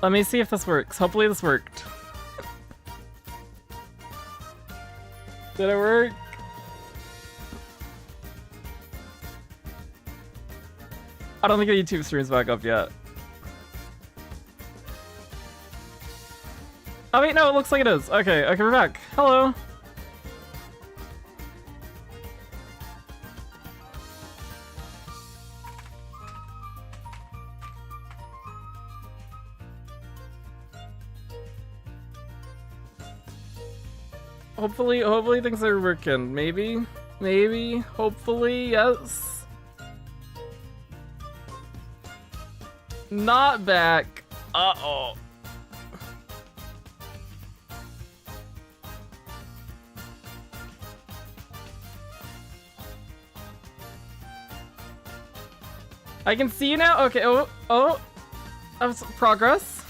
Let me see if this works. Hopefully this worked. Did it work? I don't think the YouTube stream's back up yet. Oh wait, no, it looks like it is. Okay, okay, we're back. Hello. Hopefully things are working. Maybe, hopefully, yes. Not back. Uh-oh. I can see you now? Okay, oh. Progress.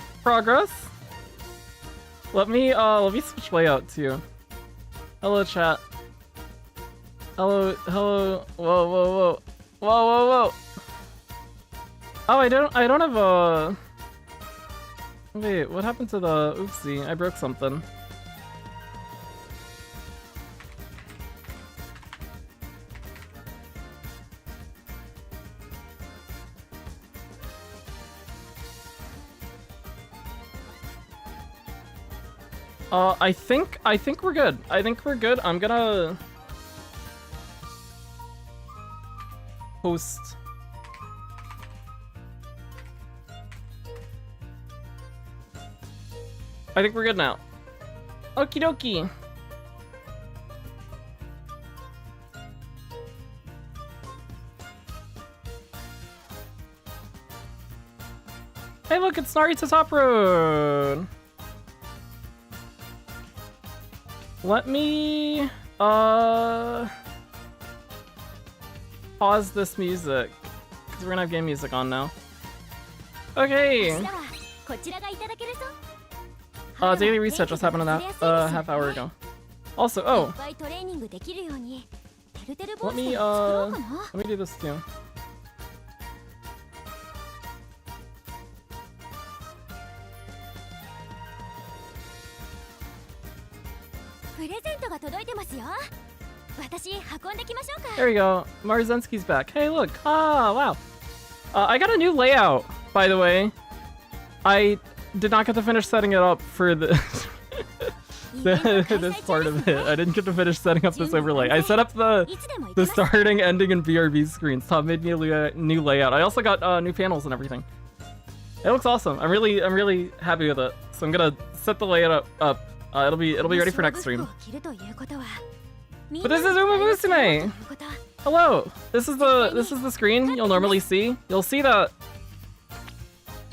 Let me switch layout too. Hello, chat. Hello. Whoa. Oh, I don't have a... Wait, what happened to the... Oopsie, I broke something. I think we're good. I'm gonna host. I think we're good now. Okie dokie. Hey, look, it's Naruto Top Road. Let me pause this music because we're gonna have game music on now. Okay. Daily reset just happened on that half hour ago. Also, oh. Let me do this too. There we go. Marzensky's back. Hey, look. Ah, wow. I got a new layout, by the way. I did not get to finish setting it up for the this part of it. I didn't get to finish setting up this overlay. I set up the starting, ending, and BRB screens. Tom made me a new layout. I also got new panels and everything. It looks awesome. I'm really happy with it. So I'm gonna set the layout up. It'll be ready for next stream. But this is Umamusume! Hello! This is the screen you'll normally see. You'll see that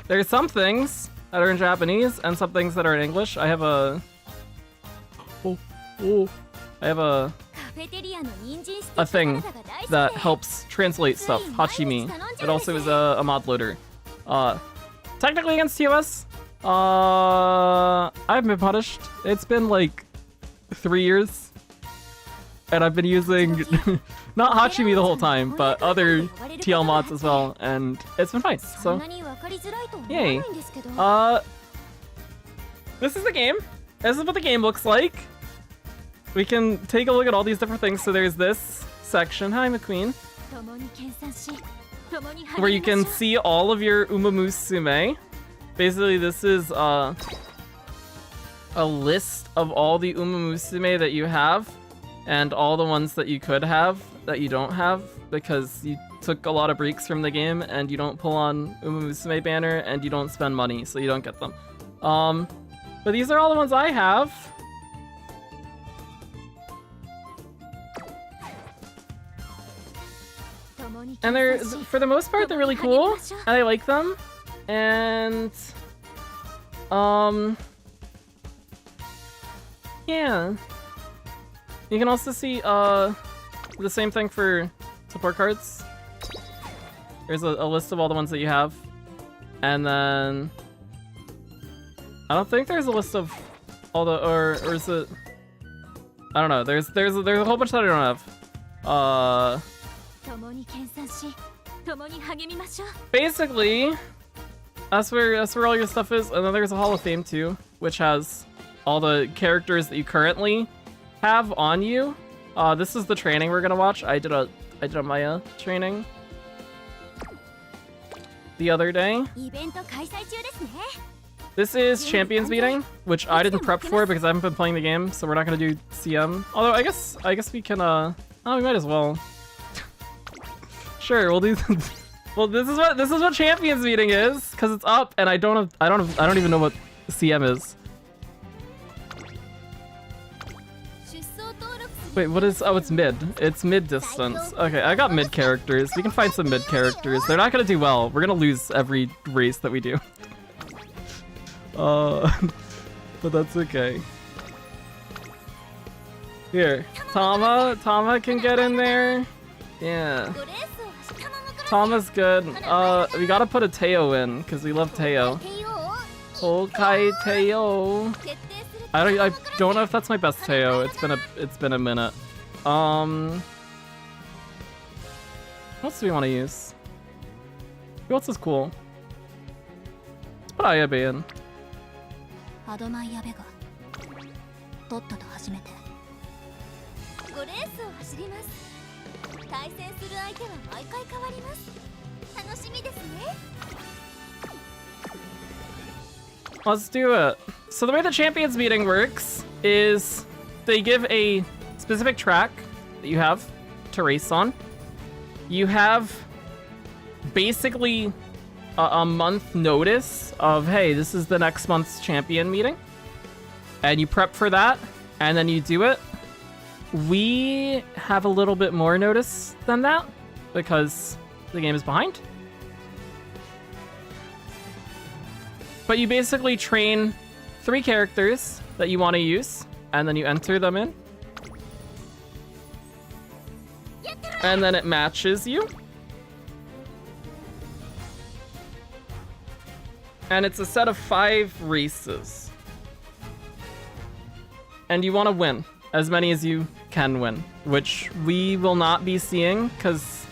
there's some things that are in Japanese and some things that are in English. I have a thing that helps translate stuff. Hachimi. It also is a mod loader. Technically against TOS. I've been punished. It's been like 3 years. And I've been using not Hachimi the whole time, but other TL mods as well, and it's been fine, so yay. This is the game. This is what the game looks like. We can take a look at all these different things. So there's this section, hi McQueen, where you can see all of your Umamusume. Basically, this is a list of all the Umamusume that you have, and all the ones that you could have that you don't have because you took a lot of breaks from the game and you don't pull on Umamusume banner and you don't spend money, so you don't get them. But these are all the ones I have. And they're, for the most part, they're really cool, and I like them. And yeah. You can also see the same thing for support cards. There's a list of all the ones that you have. And then I don't think there's a list of all the or is it, I don't know. There's a whole bunch that I don't have. Basically That's where all your stuff is. And then there's a Hall of Fame too, which has all the characters that you currently have on you. This is the training we're gonna watch. I did a Maya training the other day. This is Champions Meeting, which I didn't prep for because I haven't been playing the game, so we're not gonna do CM. Although I guess we can oh, we might as well. Sure, we'll do. Well, this is what Champions Meeting is, because it's up, and I don't even know what CM is. Wait, what is? Oh, it's mid. It's mid distance. Okay, I got mid characters. We can find some mid characters. They're not gonna do well. We're gonna lose every race that we do. But that's okay. Here, Tama can get in there. Yeah. Tama's good. We gotta put a Teo in, because we love Teo. Tokai Teo. I don't know if that's my best Teo. It's been a minute. What else do we want to use? Who else is cool? Let's put Ayabe in. Let's do it. So the way the Champions Meeting works is they give a specific track that you have to race on. You have basically a month notice of, hey, this is the next month's champion meeting. And you prep for that, and then you do it. We have a little bit more notice than that because the game is behind. But you basically train 3 characters that you want to use, and then you enter them in. And then it matches you. And it's a set of 5 races. And you want to win as many as you can win, which we will not be seeing because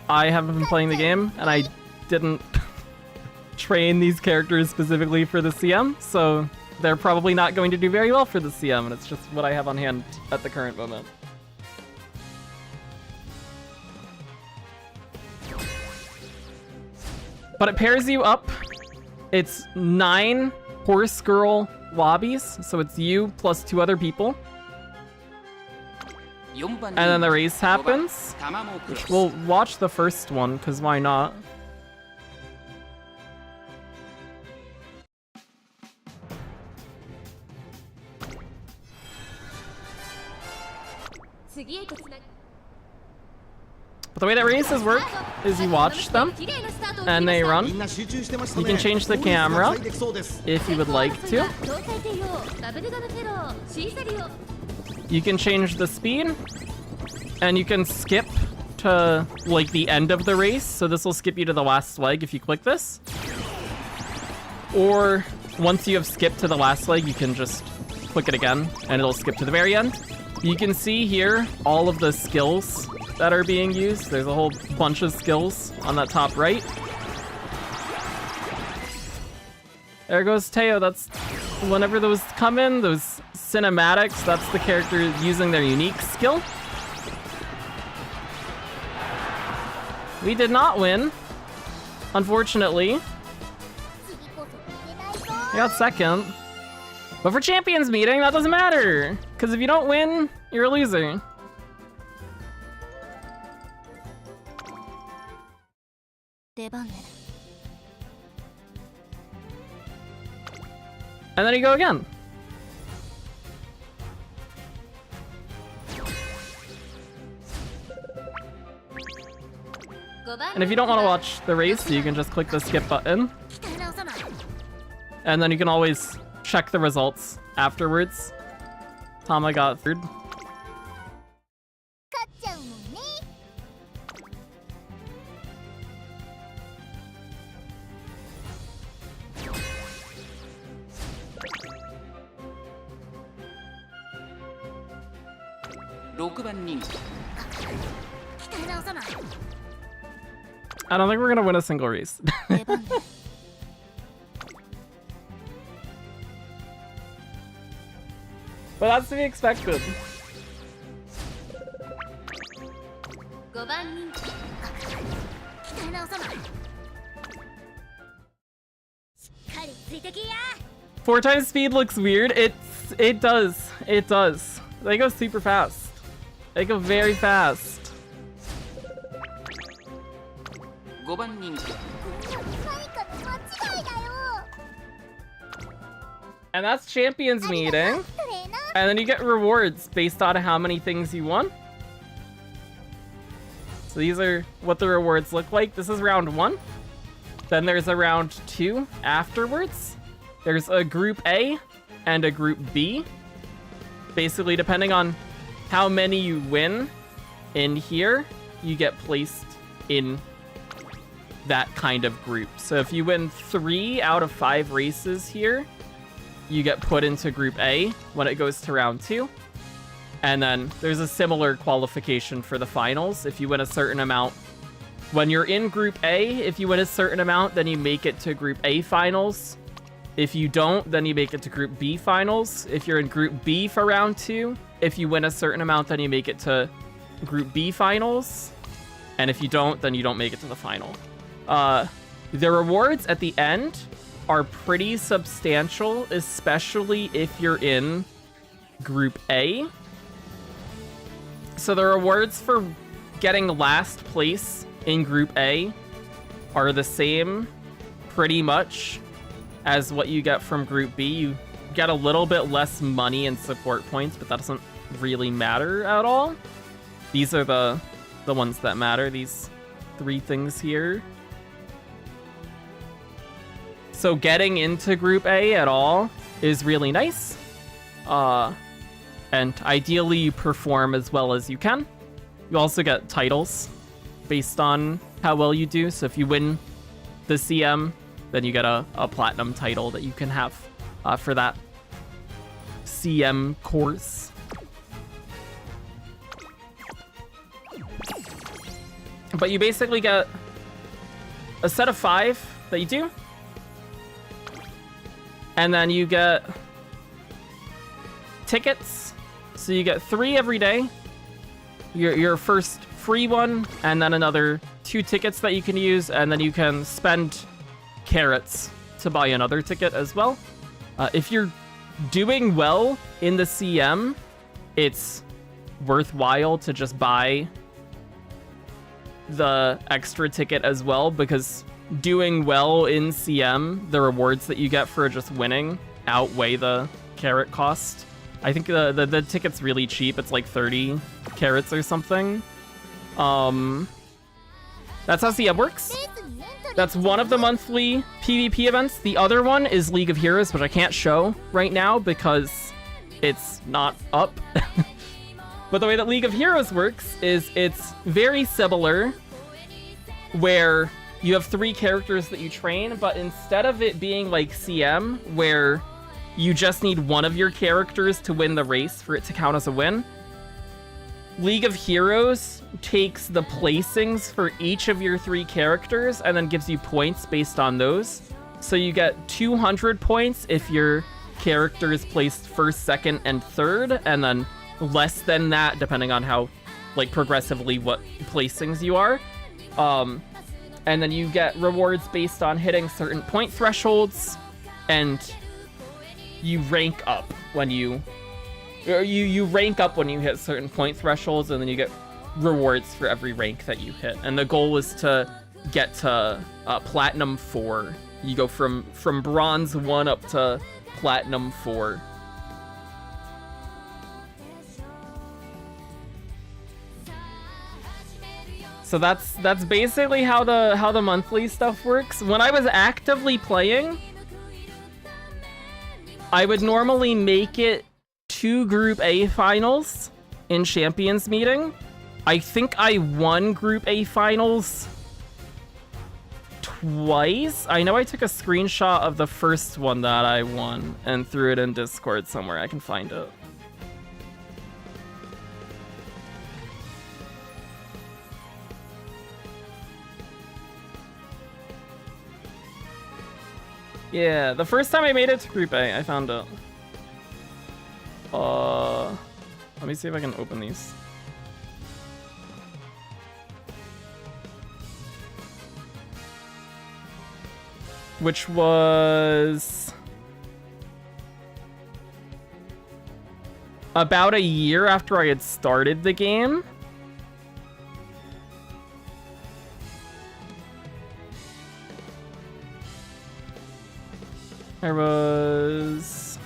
I haven't been playing the game and I didn't train these characters specifically for the CM, so they're probably not going to do very well for the CM, and it's just what I have on hand at the current moment. But it pairs you up. It's 9 horse girl lobbies, so it's you plus 2 other people. And then the race happens, which we'll watch the first one, because why not? But the way that races work is you watch them, and they run. You can change the camera if you would like to. You can change the speed, and you can skip to like the end of the race. So this will skip you to the last leg if you click this. Or once you have skipped to the last leg, you can just click it again, and it'll skip to the very end. You can see here all of the skills that are being used. There's a whole bunch of skills on that top right. There goes Teo. That's whenever those come in, those cinematics, that's the character using their unique skill. We did not win, unfortunately. I got second. But for Champions Meeting, that doesn't matter. Because if you don't win, you're a loser. And then you go again. And if you don't want to watch the race, you can just click the skip button. And then you can always check the results afterwards. Tama got third. I don't think we're gonna win a single race. But that's to be expected. Four times speed looks weird. It does. It does. They go super fast. They go very fast. And that's Champions Meeting. And then you get rewards based on how many things you won. So these are what the rewards look like. This is round 1. Then there's a round 2 afterwards. There's a group A and a group B. Basically, depending on how many you win in here, you get placed in that kind of group. So if you win 3 out of 5 races here, you get put into group A when it goes to round 2. And then there's a similar qualification for the finals. If you win a certain amount, when you're in group A, if you win a certain amount, then you make it to group A finals. If you don't, then you make it to group B finals. If you're in group B for round 2, if you win a certain amount, then you make it to group B finals. And if you don't, then you don't make it to the final. The rewards at the end are pretty substantial, especially if you're in group A. So the rewards for getting last place in group A are the same pretty much as what you get from group B. You get a little bit less money and support points, but that doesn't really matter at all. These are the ones that matter, these 3 things here. So getting into group A at all is really nice. And ideally you perform as well as you can. You also get titles based on how well you do. So if you win the CM, then you get a platinum title that you can have for that CM course. But you basically get a set of 5 that you do. And then you get tickets. So you get 3 every day. Your first free one, and then another 2 tickets that you can use, and then you can spend carrots to buy another ticket as well. If you're doing well in the CM, it's worthwhile to just buy the extra ticket as well, because doing well in CM, the rewards that you get for just winning outweigh the carrot cost. I think the ticket's really cheap. It's like 30 carrots or something. That's how CM works. That's one of the monthly PvP events. The other one is League of Heroes, which I can't show right now because it's not up. But the way that League of Heroes works is it's very similar, where you have 3 characters that you train, but instead of it being like CM, where you just need one of your characters to win the race for it to count as a win, League of Heroes takes the placings for each of your 3 characters and then gives you points based on those. So you get 200 points if your character is placed 1st, 2nd, and 3rd, and then less than that depending on how, like, progressively what placings you are. And then you get rewards based on hitting certain point thresholds, and you rank up when you rank up when you hit certain point thresholds, and then you get rewards for every rank that you hit. And the goal is to get to Platinum 4. You go from Bronze 1 up to Platinum 4. So that's basically how the monthly stuff works. When I was actively playing, I would normally make it to Group A finals in Champions Meeting. I think I won Group A finals twice. I know I took a screenshot of the first one that I won and threw it in Discord somewhere. I can find it. Yeah, the first time I made it to Group A, I found it. Let me see if I can open these. Which was about a year after I had started the game. There was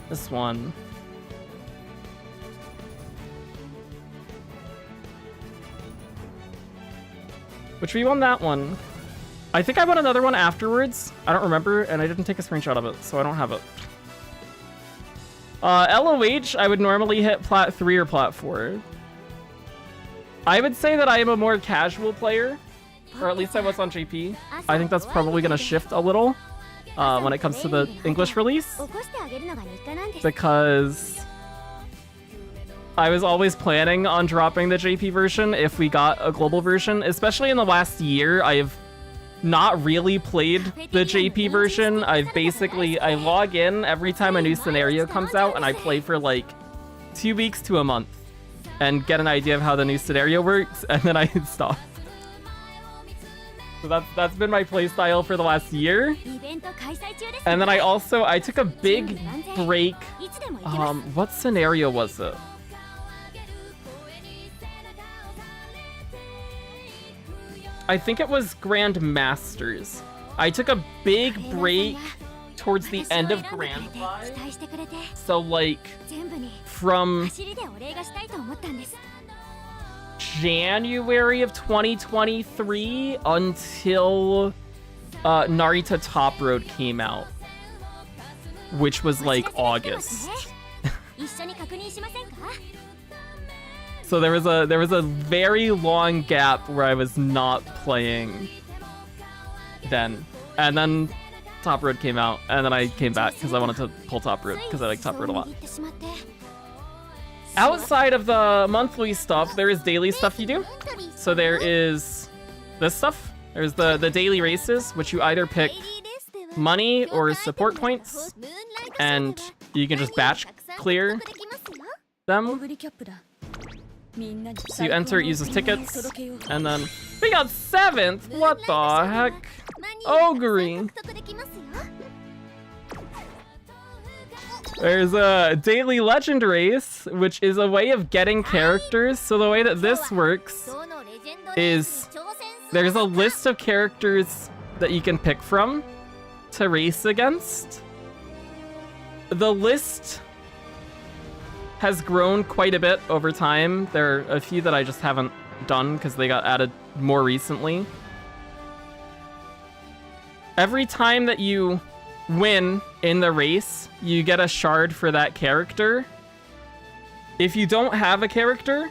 this one. Which we won that one. I think I won another one afterwards. I don't remember, and I didn't take a screenshot of it, so I don't have it. LOH, I would normally hit Plat 3 or Plat 4. I would say that I am a more casual player, or at least I was on JP. I think that's probably going to shift a little when it comes to the English release, because I was always planning on dropping the JP version if we got a global version. Especially in the last year, I have not really played the JP version. I log in every time a new scenario comes out, and I play for like 2 weeks to a month and get an idea of how the new scenario works, and then I stop. So that's been my playstyle for the last year. And then I took a big break. What scenario was it? I think it was Grand Masters. I took a big break towards the end of Grand Prize. So like from January of 2023 until Narita Top Road came out, which was like August. So there was a very long gap where I was not playing then. And then Top Road came out, and then I came back because I wanted to pull Top Road because I like Top Road a lot. Outside of the monthly stuff, there is daily stuff you do. So there is this stuff. There's the daily races, which you either pick money or support points, and you can just batch clear them. So you enter, it uses tickets, and then we got 7th. What the heck? Ogre. There's a daily legend race, which is a way of getting characters. So the way that this works is there's a list of characters that you can pick from to race against. The list has grown quite a bit over time. There are a few that I just haven't done because they got added more recently. Every time that you win in the race, you get a shard for that character. If you don't have a character,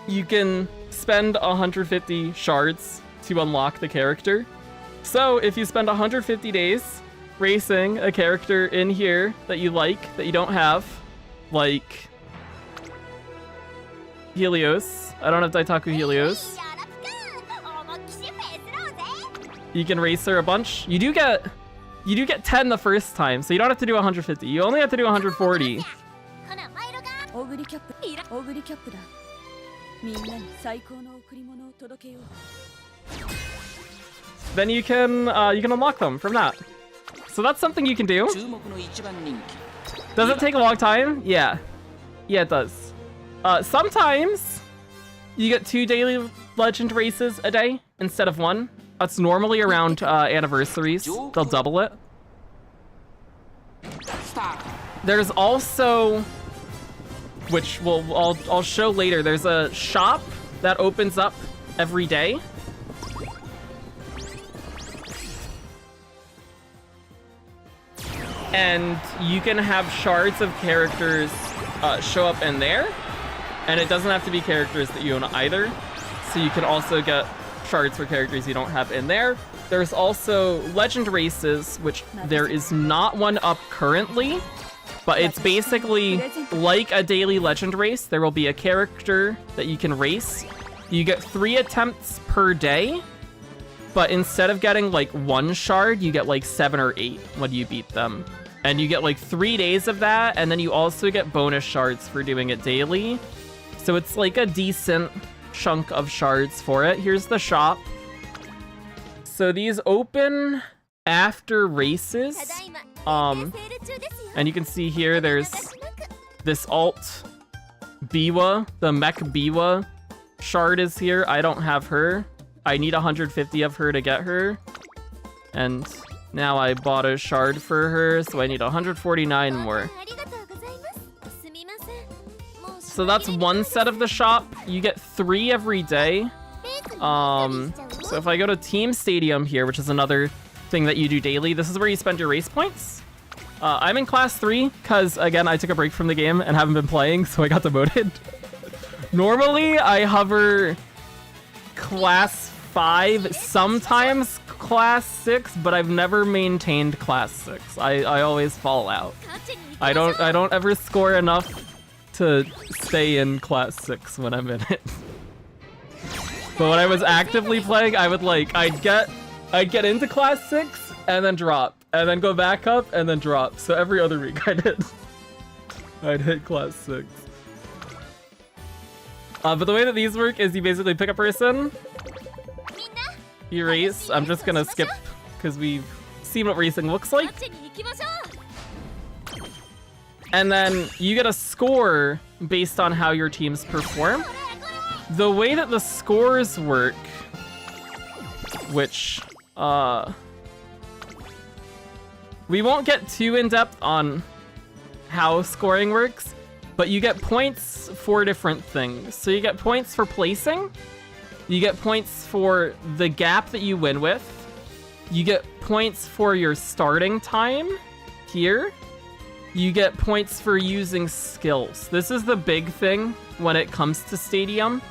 you can spend 150 shards to unlock the character. So if you spend 150 days racing a character in here that you like, that you don't have, like Helios. I don't have Daitaku Helios. You can race her a bunch. You do get 10 the first time, so you don't have to do 150. You only have to do 140. Then you can unlock them from that. So that's something you can do. Does it take a long time? Yeah. Yeah, it does. Sometimes you get 2 daily legend races a day instead of 1. That's normally around anniversaries. They'll double it. There's also, which I'll show later, there's a shop that opens up every day. And you can have shards of characters show up in there. And it doesn't have to be characters that you own either. So you can also get shards for characters you don't have in there. There's also legend races, which there is not one up currently. But it's basically like a daily legend race. There will be a character that you can race. You get 3 attempts per day, but instead of getting like 1 shard, you get like 7 or 8 when you beat them. And you get like 3 days of that, and then you also get bonus shards for doing it daily. So it's like a decent chunk of shards for it. Here's the shop. So these open after races. And you can see here there's this alt Biwa, the mech Biwa shard is here. I don't have her. I need 150 of her to get her. And now I bought a shard for her, so I need 149 more. So that's 1 set of the shop. You get 3 every day. So if I go to Team Stadium here, which is another thing that you do daily, this is where you spend your race points. I'm in class 3 because, again, I took a break from the game and haven't been playing, so I got demoted. Normally, I hover class 5, sometimes class 6, but I've never maintained class 6. I always fall out. I don't ever score enough to stay in class 6 when I'm in it. But when I was actively playing, I would I'd get into class 6 and then drop. And then go back up, and then drop. So every other week I'd hit class 6. But the way that these work is you basically pick a person, you race. I'm just gonna skip, because we've seen what racing looks like. And then you get a score based on how your teams perform. The way that the scores work, which, we won't get too in-depth on how scoring works, but you get points for different things. So you get points for placing, you get points for the gap that you win with, you get points for your starting time here, you get points for using skills. This is the big thing when it comes to Stadium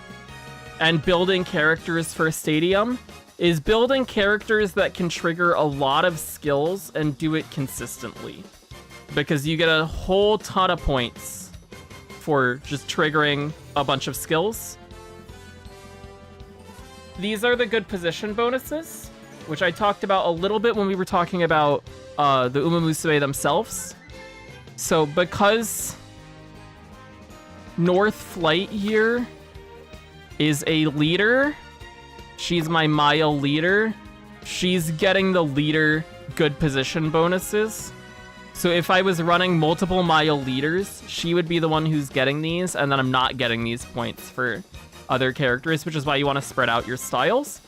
and building characters for Stadium. Is building characters that can trigger a lot of skills and do it consistently. Because you get a whole ton of points for just triggering a bunch of skills. These are the good position bonuses, which I talked about a little bit when we were talking about the Umamusume themselves. So because North Flight here is a leader, she's my mile leader, she's getting the leader good position bonuses. So if I was running multiple mile leaders, she would be the one who's getting these, and then I'm not getting these points for other characters, which is why you want to spread out your styles.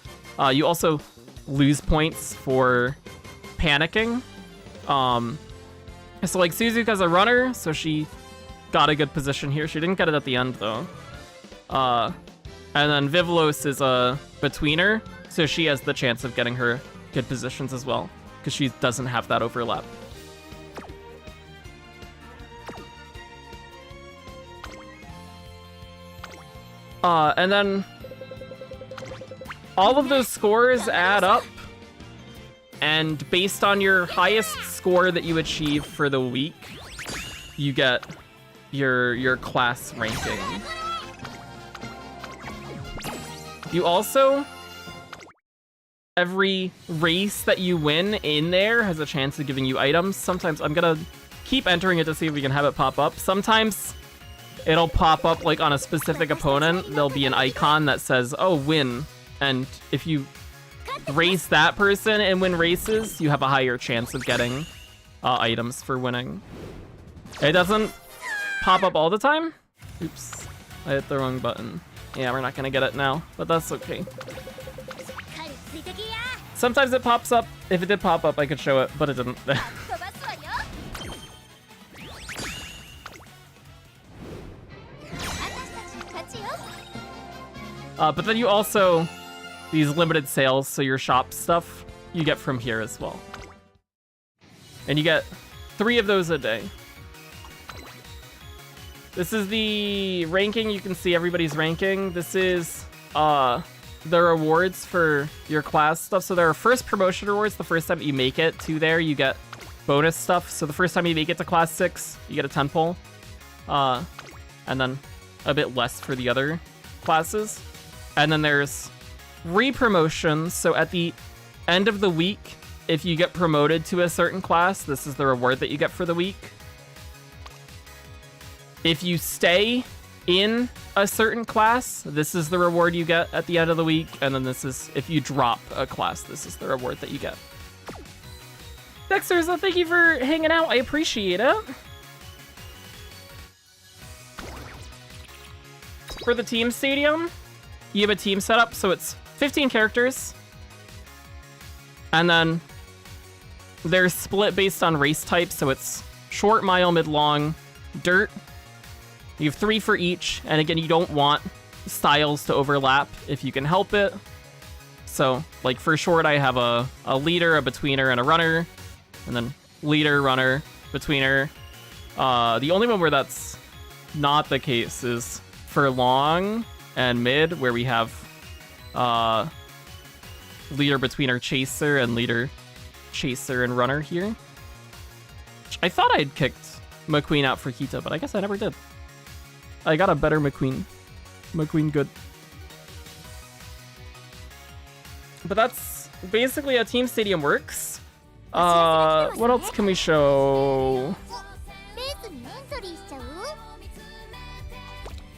You also lose points for panicking. So like Suzuka's a runner, so she got a good position here. She didn't get it at the end though. And then Vivlos is a betweener, so she has the chance of getting her good positions as well, because she doesn't have that overlap. And then all of those scores add up, and based on your highest score that you achieve for the week, you get your class ranking. You also, every race that you win in there has a chance of giving you items. Sometimes I'm gonna keep entering it to see if we can have it pop up. Sometimes it'll pop up like on a specific opponent. There'll be an icon that says, oh, win. And if you race that person and win races, you have a higher chance of getting items for winning. It doesn't pop up all the time. Oops, I hit the wrong button. Yeah, we're not gonna get it now, but that's okay. Sometimes it pops up. If it did pop up, I could show it, but it didn't. But then you also, these limited sales, so your shop stuff, you get from here as well. And you get 3 of those a day. This is the ranking. You can see everybody's ranking. This is the rewards for your class stuff. So there are first promotion rewards. The first time you make it to there, you get bonus stuff. So the first time you make it to class 6, you get a 10 pull. And then a bit less for the other classes. And then there's re-promotions. So at the end of the week, if you get promoted to a certain class, this is the reward that you get for the week. If you stay in a certain class, this is the reward you get at the end of the week. And then this is, if you drop a class, this is the reward that you get. Dexter, so thank you for hanging out. I appreciate it. For the team stadium, you have a team setup, so it's 15 characters. And then they're split based on race type, so it's short, mile, mid-long, dirt. You have 3 for each, and again, you don't want styles to overlap if you can help it. So, like for short, I have a leader, a betweener, and a runner. And then leader, runner, betweener. The only one where that's not the case is for long and mid, where we have leader, betweener, chaser, and leader, chaser, and runner here. I thought I'd kicked McQueen out for Kita, but I guess I never did. I got a better McQueen. McQueen good. But that's basically how Team Stadium works. What else can we show?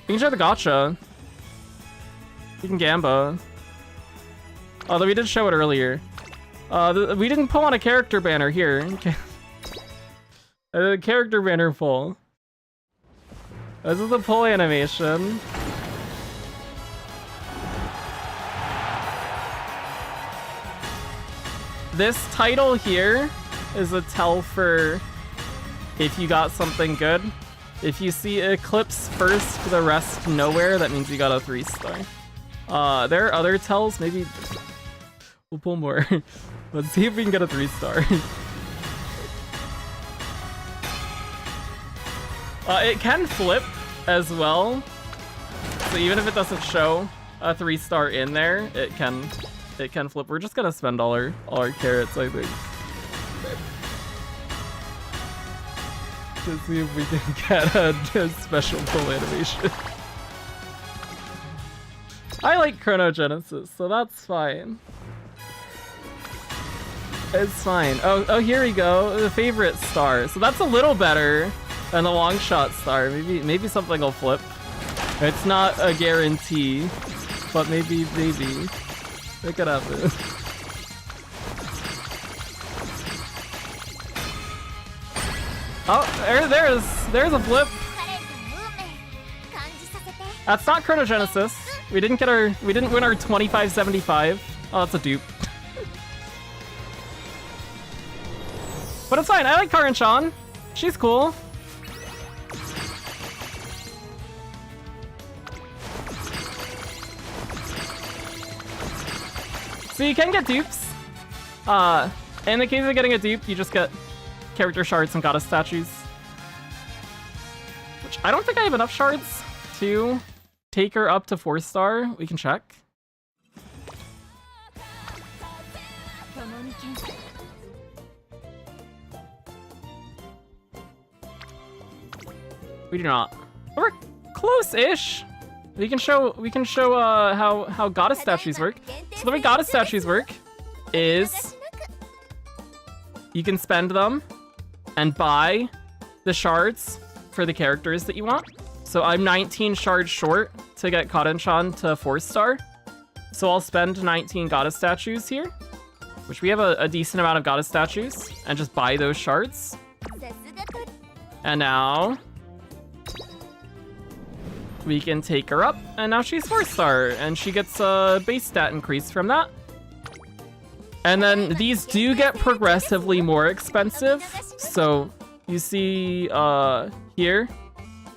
You can show the Gacha. You can Gamba. Although we did show it earlier. We didn't pull on a character banner here. Character banner pull. This is the pull animation. This title here is a tell for if you got something good. If you see Eclipse first, the rest nowhere, that means you got a 3-star. There are other tells, maybe we'll pull more. Let's see if we can get a 3-star. It can flip as well, so even if it doesn't show a 3-star in there, it can flip. We're just gonna spend all our carrots, I think, to see if we can get a special pull animation. I like Chronogenesis, so that's fine. It's fine. Oh, here we go. The favorite star. So that's a little better than the long shot star. Maybe something will flip. It's not a guarantee, but maybe. It could happen. Oh, there's a flip. That's not Chronogenesis. We didn't win our 2575. Oh, that's a dupe. But it's fine. I like Karin-chan. She's cool. So you can get dupes. In the case of getting a dupe, you just get character shards and goddess statues. Which I don't think I have enough shards to take her up to 4-star. We can check. We do not. We're close-ish. We can show how goddess statues work. So the way goddess statues work is you can spend them and buy the shards for the characters that you want. So I'm 19 shards short to get Karin-chan to 4-star. So I'll spend 19 goddess statues here, which we have a decent amount of goddess statues, and just buy those shards. And now we can take her up, and now she's 4-star, and she gets a base stat increase from that. And then these do get progressively more expensive. So you see here,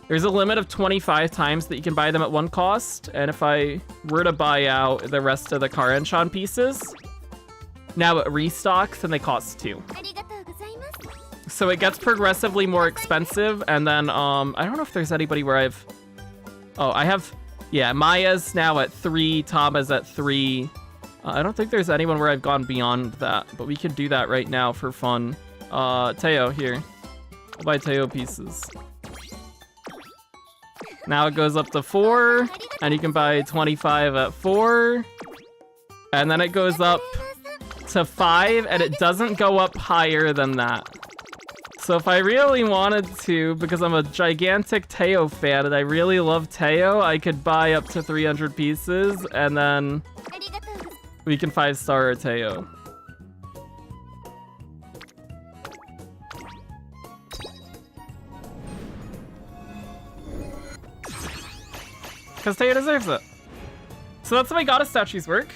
there's a limit of 25 times that you can buy them at one cost. And if I were to buy out the rest of the Karin-chan pieces, now it restocks and they cost 2. So it gets progressively more expensive. And then I don't know if there's anybody where I've... Oh, I have, yeah, Maya's now at 3, Tama's at 3. I don't think there's anyone where I've gone beyond that, but we could do that right now for fun. Teo here. I'll buy Teo pieces. Now it goes up to 4, and you can buy 25 at 4. And then it goes up to 5, and it doesn't go up higher than that. So if I really wanted to, because I'm a gigantic Teo fan and I really love Teo, I could buy up to 300 pieces, and then we can 5-star Teo. Because Teo deserves it. So that's the way Goddess statues work.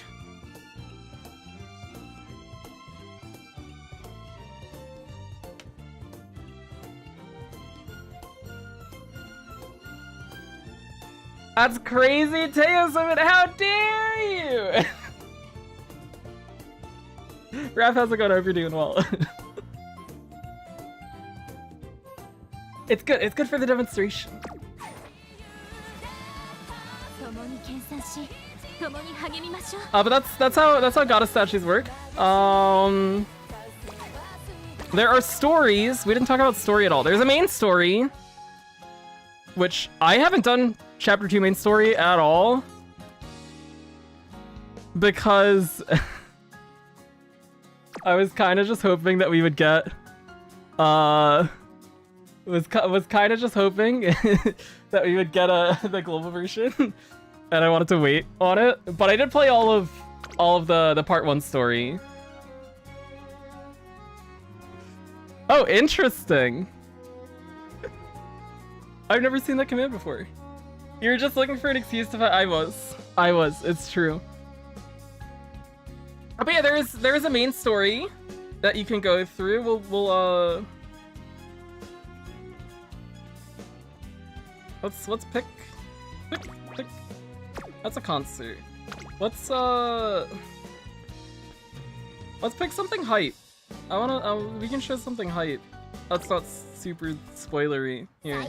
That's crazy, Teo Summit. How dare you? Raph, how's it going? I hope you're doing well. It's good. It's good for the demonstration. But that's how Goddess statues work. There are stories. We didn't talk about story at all. There's a main story, which I haven't done Chapter 2 main story at all, because I was kind of just hoping that we would get was kind of just hoping that we would get the global version, and I wanted to wait on it. But I did play all of the part 1 story. Oh, interesting. I've never seen that command before. You were just looking for an excuse to fight. I was. It's true. But yeah, there is a main story that you can go through. Let's pick. That's a concert. Let's pick something hype. We can show something hype. That's not super spoilery. Here.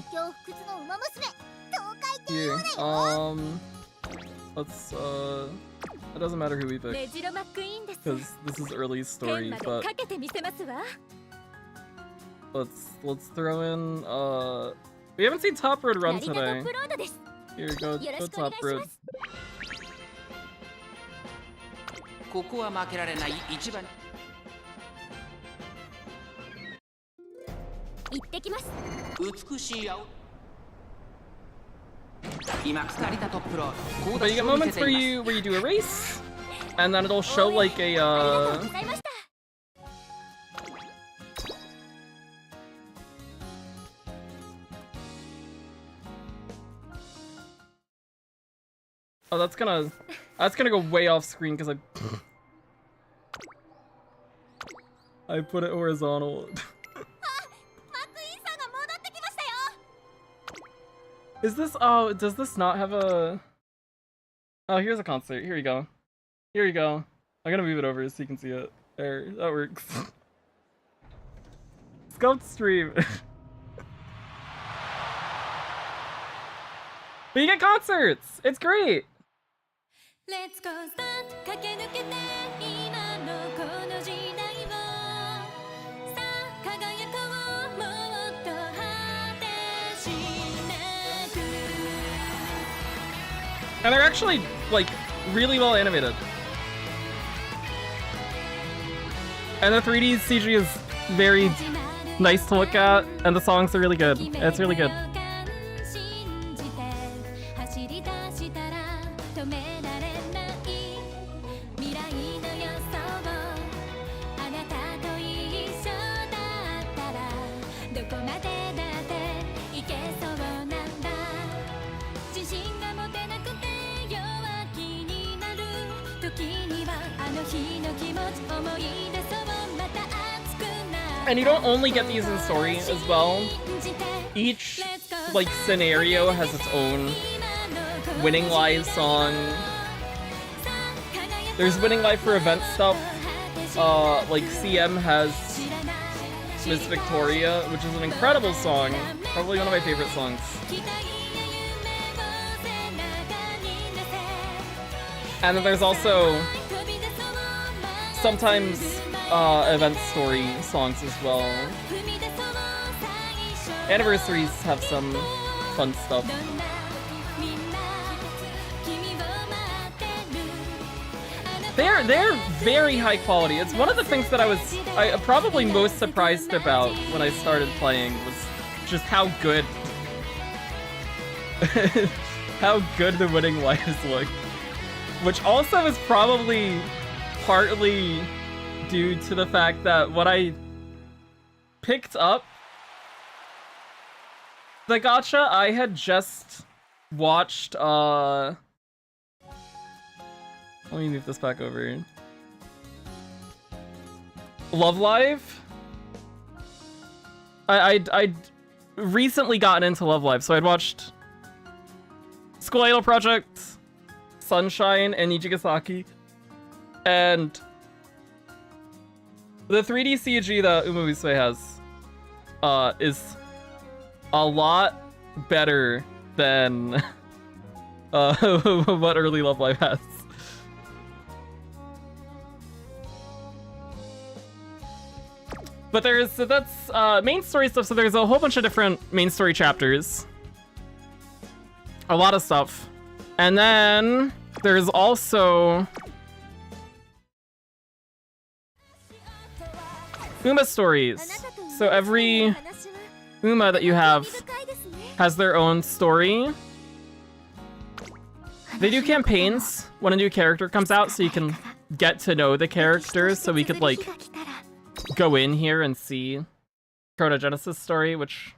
Let's it doesn't matter who we pick, because this is early story, but let's throw in we haven't seen Top Road run today. Here, go Top Road. But you get moments where you do a race, and then it'll show like a oh, that's gonna go way off screen because I put it horizontal. Is this, oh, does this not have a... Oh, here's a concert. Here you go. Here you go. I'm gonna move it over so you can see it. There, that works. Scout stream. But you get concerts! It's great! Let's go start. And they're actually, like, really well animated. And the 3D CG is very nice to look at, and the songs are really good. It's really good. And you don't only get these in story as well. Each, like, scenario has its own Winning Live song. There's Winning Live for event stuff. Like, CM has Miss Victoria, which is an incredible song. Probably one of my favorite songs. And then there's also sometimes event story songs as well. Anniversaries have some fun stuff. They're very high quality. It's one of the things that I probably most surprised about when I started playing was just how good how good the winning lives look. Which also is probably partly due to the fact that when I picked up the gacha, I had just watched let me move this back over. Love Live? I'd recently gotten into Love Live, so I'd watched School Idol Project, Sunshine, and Nijigasaki. And the 3D CG that Umamusume has is a lot better than what early Love Live has. But that's main story stuff, so there's a whole bunch of different main story chapters. A lot of stuff. And then there's also Uma stories. So every Uma that you have has their own story. They do campaigns when a new character comes out, so you can get to know the characters, so we could like go in here and see Chronogenesis story, which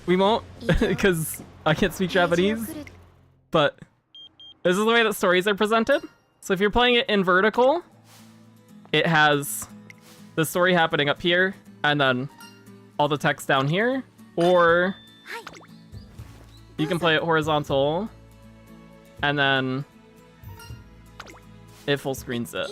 we won't because I can't speak Japanese, but this is the way that stories are presented. So if you're playing it in vertical, it has the story happening up here and then all the text down here, or you can play it horizontal and then it full screens it.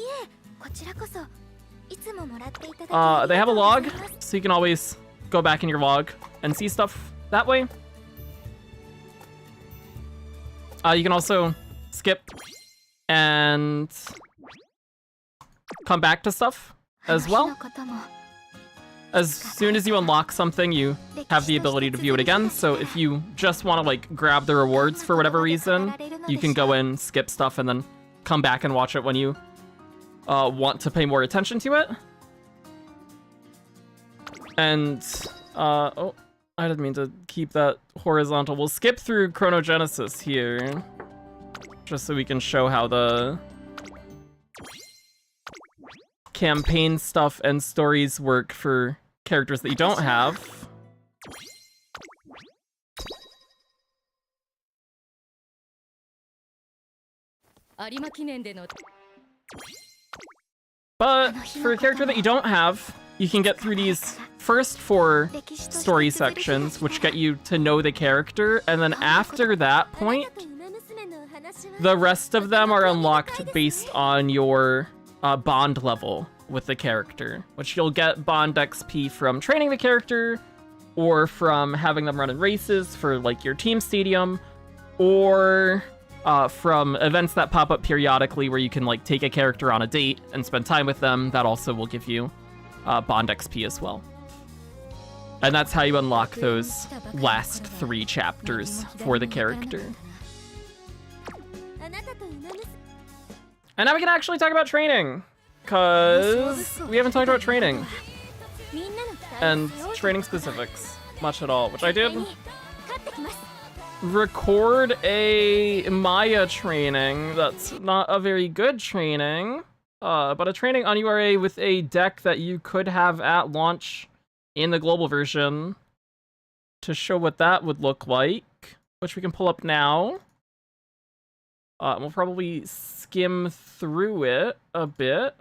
They have a log, so you can always go back in your log and see stuff that way. You can also skip and come back to stuff as well. As soon as you unlock something, you have the ability to view it again. So if you just want to like grab the rewards for whatever reason, you can go in, skip stuff, and then come back and watch it when you want to pay more attention to it. And, oh, I didn't mean to keep that horizontal. We'll skip through Chronogenesis here, just so we can show how the campaign stuff and stories work for characters that you don't have. But for a character that you don't have, you can get through these first 4 story sections, which get you to know the character, and then after that point, the rest of them are unlocked based on your bond level with the character, which you'll get bond XP from training the character, or from having them run in races for like your team stadium, or from events that pop up periodically where you can like take a character on a date and spend time with them. That also will give you bond XP as well. And that's how you unlock those last 3 chapters for the character. And now we can actually talk about training, because we haven't talked about training and training specifics much at all, which I did record a Maya training that's not a very good training, but a training on URA with a deck that you could have at launch in the global version to show what that would look like, which we can pull up now. We'll probably skim through it a bit.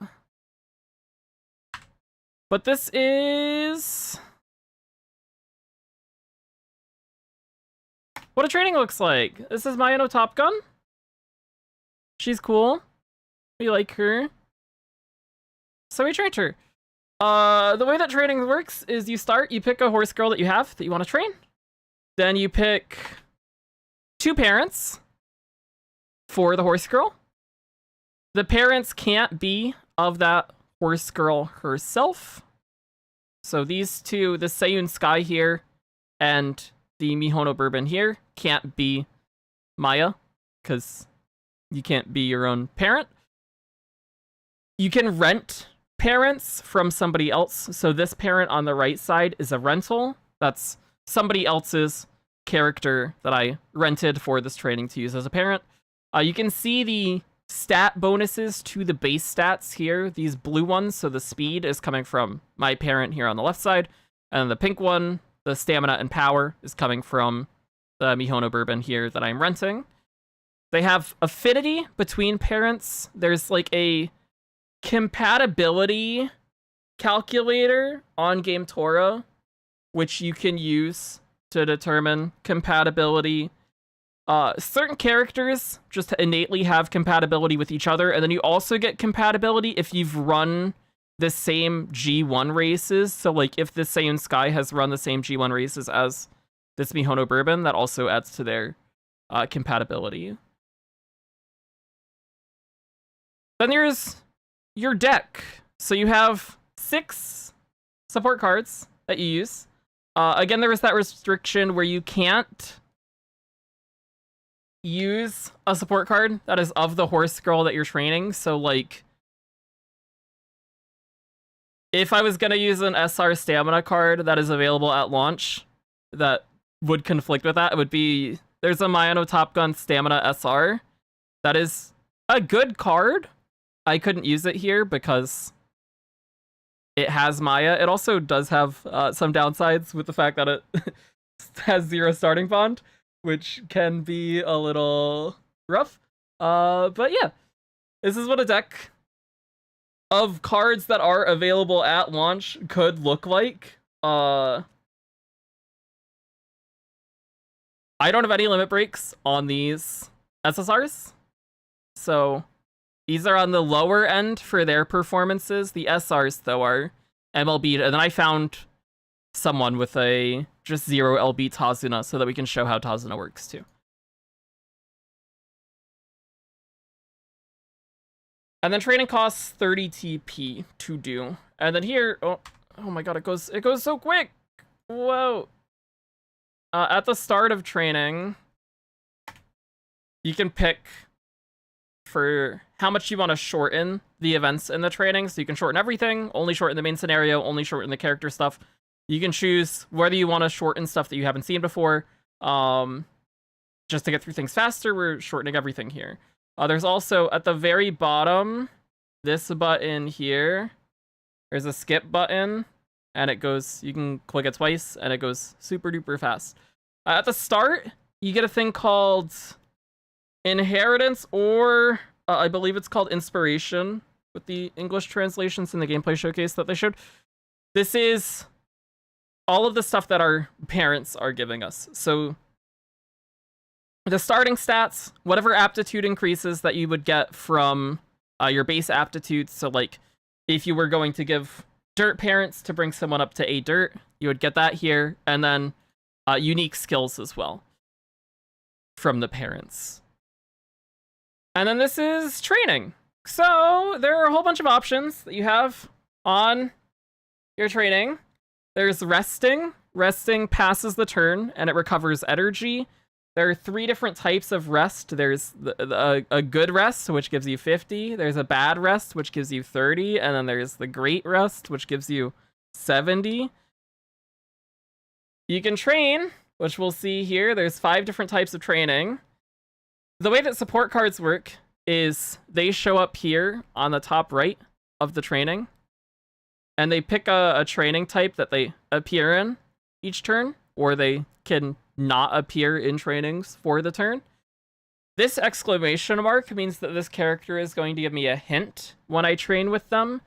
But this is what a training looks like. This is Maya no Top Gun. She's cool. We like her. So we trained her. The way that training works is you pick a horse girl that you have that you want to train. Then you pick 2 parents for the horse girl. The parents can't be of that horse girl herself. So these two, the Seiyun Sky here and the Mihono Bourbon here, can't be Maya, because you can't be your own parent. You can rent parents from somebody else. So this parent on the right side is a rental. That's somebody else's character that I rented for this training to use as a parent. You can see the stat bonuses to the base stats here, these blue ones. So the speed is coming from my parent here on the left side, and the pink one, the stamina and power, is coming from the Mihono Bourbon here that I'm renting. They have affinity between parents. There's like a compatibility calculator on Game Torah, which you can use to determine compatibility. Certain characters just innately have compatibility with each other, and then you also get compatibility if you've run the same G1 races. So, like, if the Seiyun Sky has run the same G1 races as this Mihono Bourbon, that also adds to their compatibility. Then there's your deck. So you have 6 support cards that you use. Again, there was that restriction where you can't use a support card that is of the horse girl that you're training. So, like, if I was going to use an SR stamina card that is available at launch that would conflict with that, it would be, there's a Mayano Top Gun Stamina SR. That is a good card. I couldn't use it here because it has Maya. It also does have some downsides with the fact that it has 0 starting bond, which can be a little rough. But yeah, this is what a deck of cards that are available at launch could look like. I don't have any limit breaks on these SSRs, so these are on the lower end for their performances. The SRs, though, are MLB. And then I found someone with a just 0 LB Tazuna so that we can show how Tazuna works, too. And then training costs 30 TP to do. And then here, oh my god, it goes so quick. Whoa. At the start of training, you can pick for how much you want to shorten the events in the training. So you can shorten everything, only shorten the main scenario, only shorten the character stuff. You can choose whether you want to shorten stuff that you haven't seen before. Just to get through things faster, we're shortening everything here. There's also, at the very bottom, this button here. There's a skip button, and it goes, you can click it twice, and it goes super duper fast. At the start, you get a thing called Inheritance, or I believe it's called Inspiration with the English translations in the gameplay showcase that they showed. This is all of the stuff that our parents are giving us. So the starting stats, whatever aptitude increases that you would get from your base aptitudes. So, like, if you were going to give dirt parents to bring someone up to A dirt, you would get that here. And then unique skills as well from the parents. And then this is training. So there are a whole bunch of options that you have on your training. There's resting. Resting passes the turn and it recovers energy. There are 3 different types of rest. There's a good rest, which gives you 50. There's a bad rest, which gives you 30. And then there's the great rest, which gives you 70. You can train, which we'll see here. There's 5 different types of training. The way that support cards work is they show up here on the top right of the training. And they pick a training type that they appear in each turn, or they can not appear in trainings for the turn. This exclamation mark means that this character is going to give me a hint when I train with them.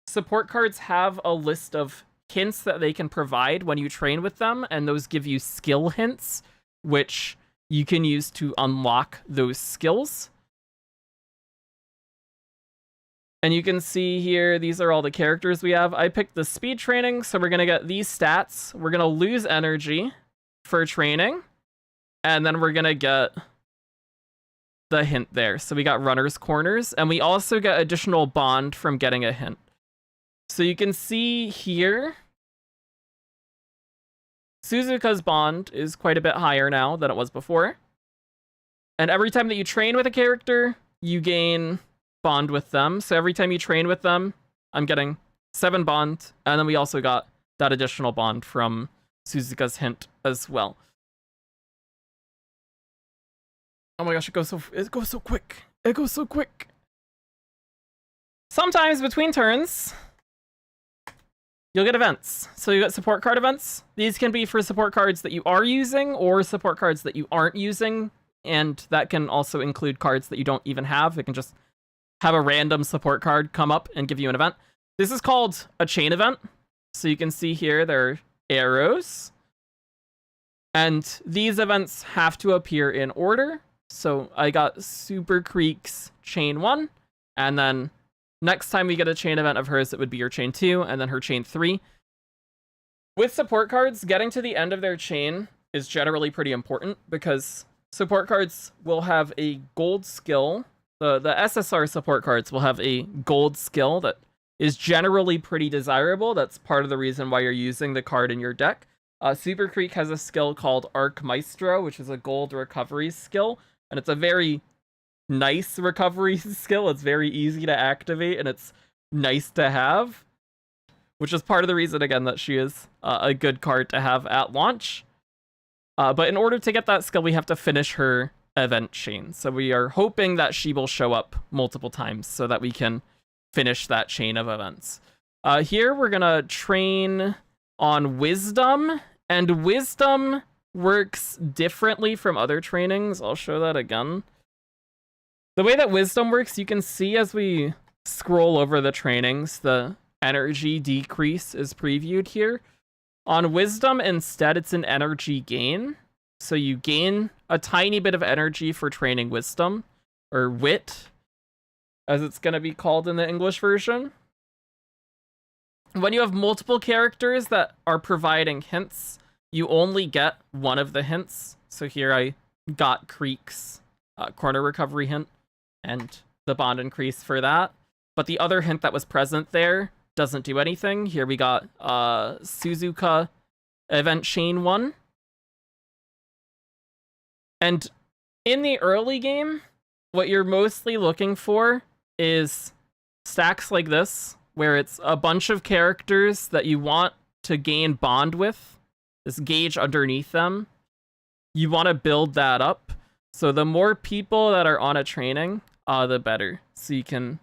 Support cards have a list of hints that they can provide when you train with them, and those give you skill hints, which you can use to unlock those skills. And you can see here, these are all the characters we have. I picked the speed training, so we're going to get these stats. We're going to lose energy for training. And then we're going to get the hint there. So we got runner's corners, and we also get additional bond from getting a hint. So you can see here, Suzuka's bond is quite a bit higher now than it was before. And every time that you train with a character, you gain bond with them. So every time you train with them, I'm getting 7 bond. And then we also got that additional bond from Suzuka's hint as well. Oh my gosh, it goes so quick. It goes so quick. Sometimes between turns, you'll get events. So you get support card events. These can be for support cards that you are using or support cards that you aren't using. And that can also include cards that you don't even have. It can just have a random support card come up and give you an event. This is called a chain event. So you can see here, there are arrows. And these events have to appear in order. So I got Super Creek's chain 1. And then next time we get a chain event of hers, it would be your chain 2 and then her chain 3. With support cards, getting to the end of their chain is generally pretty important because support cards will have a gold skill. The SSR support cards will have a gold skill that is generally pretty desirable. That's part of the reason why you're using the card in your deck. Super Creek has a skill called Arc Maestro, which is a gold recovery skill. And it's a very nice recovery skill. It's very easy to activate, and it's nice to have. Which is part of the reason, again, that she is a good card to have at launch. But in order to get that skill, we have to finish her event chain. So we are hoping that she will show up multiple times so that we can finish that chain of events. Here, we're going to train on Wisdom. And Wisdom works differently from other trainings. I'll show that again. The way that Wisdom works, you can see as we scroll over the trainings, the energy decrease is previewed here. On Wisdom, instead, it's an energy gain. So you gain a tiny bit of energy for training Wisdom, or Wit, as it's going to be called in the English version. When you have multiple characters that are providing hints, you only get one of the hints. So here I got Creek's corner recovery hint and the bond increase for that. But the other hint that was present there doesn't do anything. Here we got Suzuka event chain 1. And in the early game, what you're mostly looking for is stacks like this, where it's a bunch of characters that you want to gain bond with. This gauge underneath them. You want to build that up. So the more people that are on a training, the better. So you can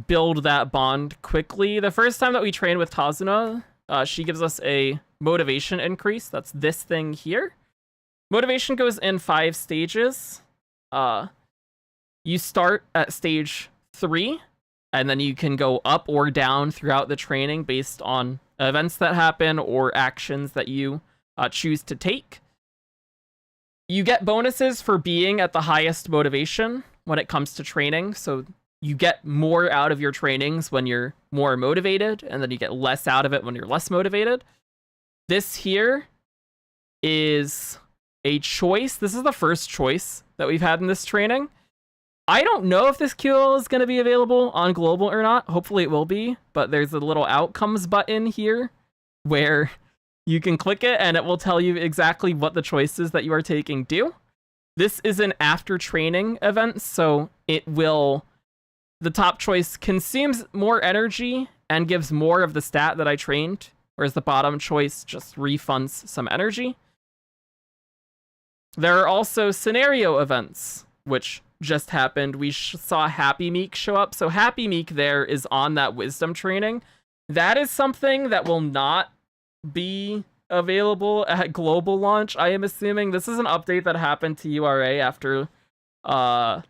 build that bond quickly. The first time that we train with Tazuna, she gives us a motivation increase. That's this thing here. Motivation goes in 5 stages. You start at stage 3, and then you can go up or down throughout the training based on events that happen or actions that you choose to take. You get bonuses for being at the highest motivation when it comes to training. So you get more out of your trainings when you're more motivated, and then you get less out of it when you're less motivated. This here is a choice. This is the first choice that we've had in this training. I don't know if this QL is going to be available on global or not. Hopefully it will be, but there's a little outcomes button here where you can click it and it will tell you exactly what the choices that you are taking do. This is an after training event, so it will, the top choice consumes more energy and gives more of the stat that I trained, whereas the bottom choice just refunds some energy. There are also scenario events, which just happened. We saw Happy Meek show up. So Happy Meek there is on that Wisdom training. That is something that will not be available at global launch, I am assuming. This is an update that happened to URA after like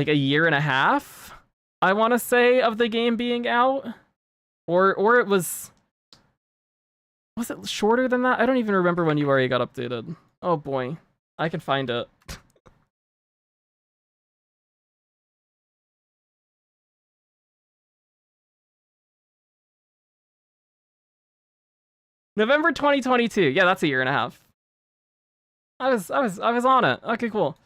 a year and a half, I want to say, of the game being out. Or it was it shorter than that? I don't even remember when URA got updated. Oh boy, I can find it. November 2022. Yeah, that's a year and a half. I was on it. Okay, cool.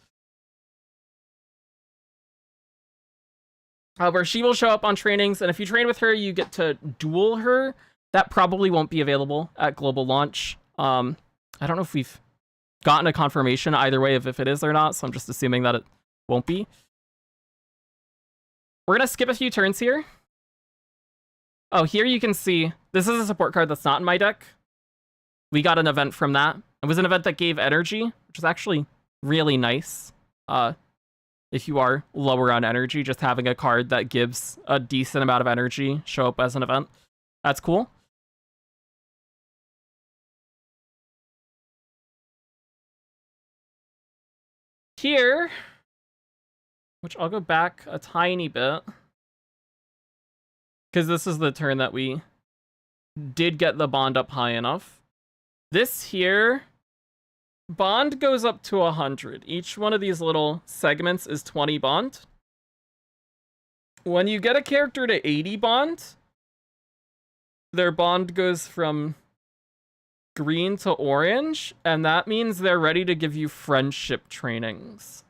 Where she will show up on trainings, and if you train with her, you get to duel her. That probably won't be available at global launch. I don't know if we've gotten a confirmation either way of if it is or not, so I'm just assuming that it won't be. We're gonna skip a few turns here. Oh, here you can see, this is a support card that's not in my deck. We got an event from that. It was an event that gave energy, which is actually really nice. If you are lower on energy, just having a card that gives a decent amount of energy show up as an event. That's cool. Here, which I'll go back a tiny bit, because this is the turn that we did get the bond up high enough. This here, bond goes up to 100. Each one of these little segments is 20 bond. When you get a character to 80 bond, their bond goes from green to orange, and that means they're ready to give you friendship trainings.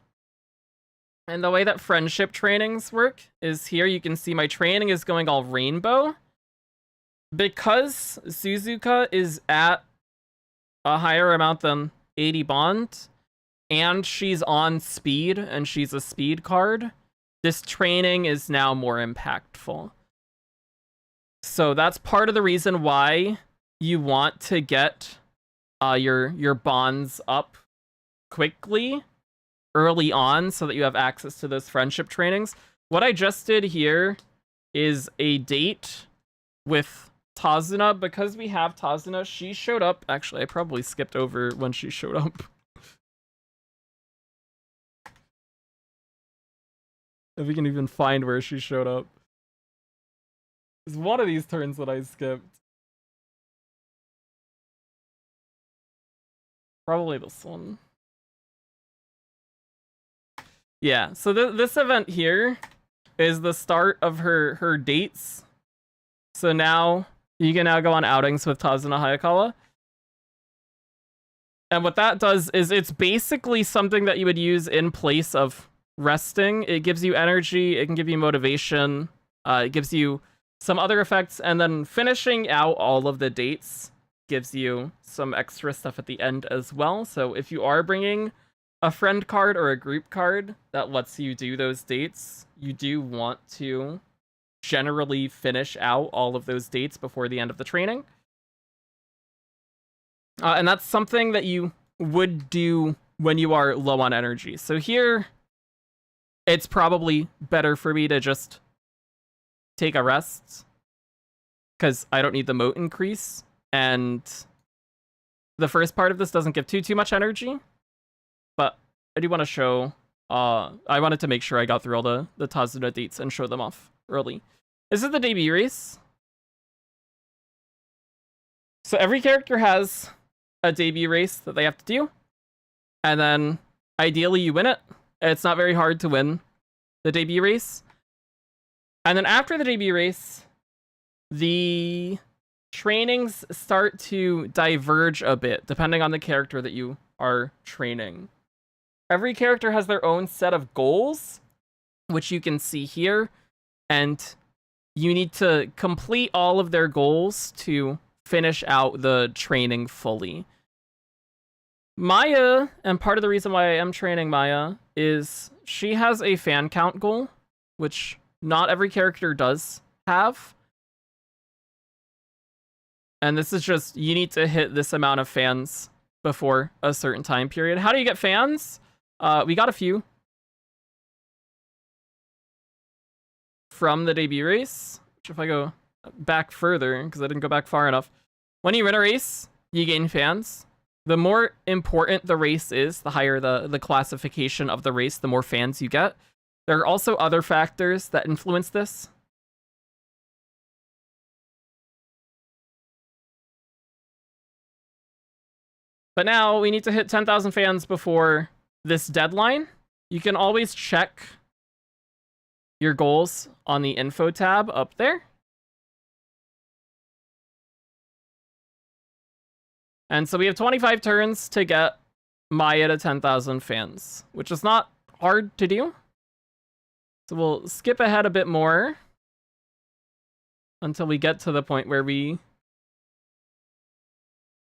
And the way that friendship trainings work is here you can see my training is going all rainbow. Because Suzuka is at a higher amount than 80 bond, and she's on speed, and she's a speed card, this training is now more impactful. So that's part of the reason why you want to get your bonds up quickly early on so that you have access to those friendship trainings. What I just did here is a date with Tazuna. Because we have Tazuna, she showed up. Actually, I probably skipped over when she showed up. If we can even find where she showed up. It's one of these turns that I skipped. Probably this one. Yeah, so this event here is the start of her dates. So now you can now go on outings with Tazuna Hayakawa. And what that does is it's basically something that you would use in place of resting. It gives you energy, it can give you motivation, it gives you some other effects, and then finishing out all of the dates gives you some extra stuff at the end as well. So if you are bringing a friend card or a group card that lets you do those dates, you do want to generally finish out all of those dates before the end of the training. And that's something that you would do when you are low on energy. So here, it's probably better for me to just take a rest, because I don't need the moat increase, and the first part of this doesn't give too much energy, but I do want to show, I wanted to make sure I got through all the Tazuna dates and show them off early. This is the debut race. So every character has a debut race that they have to do, and then ideally you win it. It's not very hard to win the debut race. And then after the debut race, the trainings start to diverge a bit, depending on the character that you are training. Every character has their own set of goals, which you can see here, and you need to complete all of their goals to finish out the training fully. Maya, and part of the reason why I am training Maya, is she has a fan count goal, which not every character does have. And this is just, you need to hit this amount of fans before a certain time period. How do you get fans? We got a few from the debut race, which if I go back further, because I didn't go back far enough, when you win a race, you gain fans. The more important the race is, the higher the classification of the race, the more fans you get. There are also other factors that influence this. But now we need to hit 10,000 fans before this deadline. You can always check your goals on the info tab up there. And so we have 25 turns to get Maya to 10,000 fans, which is not hard to do. So we'll skip ahead a bit more until we get to the point where we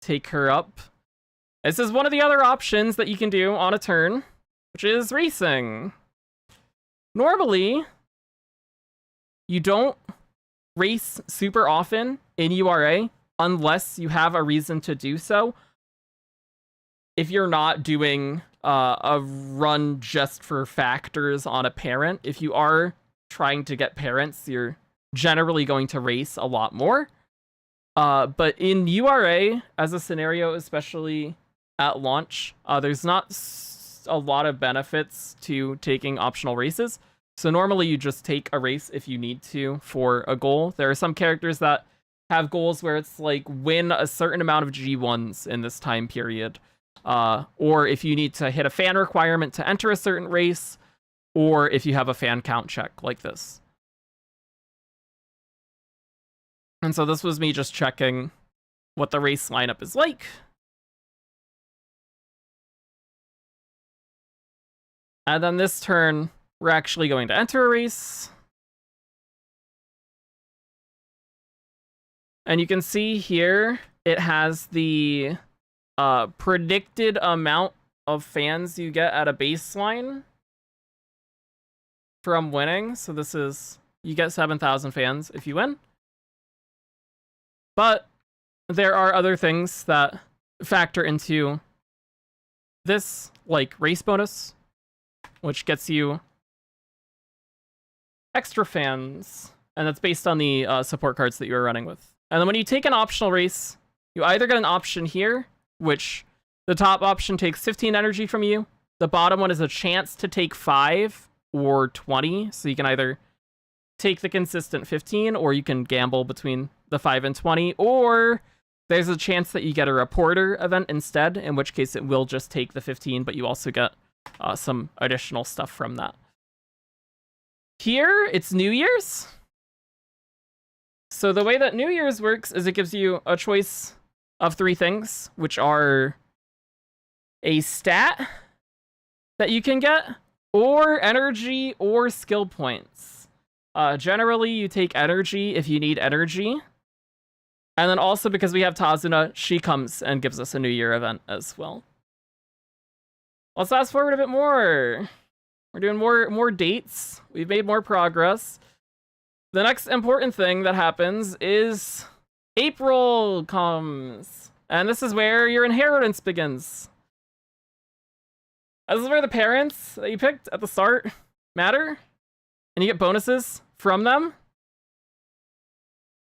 take her up. This is one of the other options that you can do on a turn, which is racing. Normally, you don't race super often in URA unless you have a reason to do so. If you're not doing a run just for factors on a parent, if you are trying to get parents, you're generally going to race a lot more. But in URA, as a scenario, especially at launch, there's not a lot of benefits to taking optional races. So normally you just take a race if you need to for a goal. There are some characters that have goals where it's like win a certain amount of G1s in this time period. Or if you need to hit a fan requirement to enter a certain race, or if you have a fan count check like this. And so this was me just checking what the race lineup is like. And then this turn, we're actually going to enter a race. And you can see here, it has the predicted amount of fans you get at a baseline from winning. So this is, you get 7,000 fans if you win. But there are other things that factor into this, like race bonus, which gets you extra fans, and that's based on the support cards that you're running with. And then when you take an optional race, you either get an option here, which the top option takes 15 energy from you. The bottom one is a chance to take 5 or 20. So you can either take the consistent 15, or you can gamble between the 5 and 20, or there's a chance that you get a reporter event instead, in which case it will just take the 15, but you also get some additional stuff from that. Here, it's New Year's. So the way that New Year's works is it gives you a choice of 3 things, which are a stat that you can get, or energy, or skill points. Generally, you take energy if you need energy. And then also, because we have Tazuna, she comes and gives us a New Year event as well. Let's fast forward a bit more. We're doing more dates. We've made more progress. The next important thing that happens is April comes. And this is where your inheritance begins. This is where the parents that you picked at the start matter. And you get bonuses from them.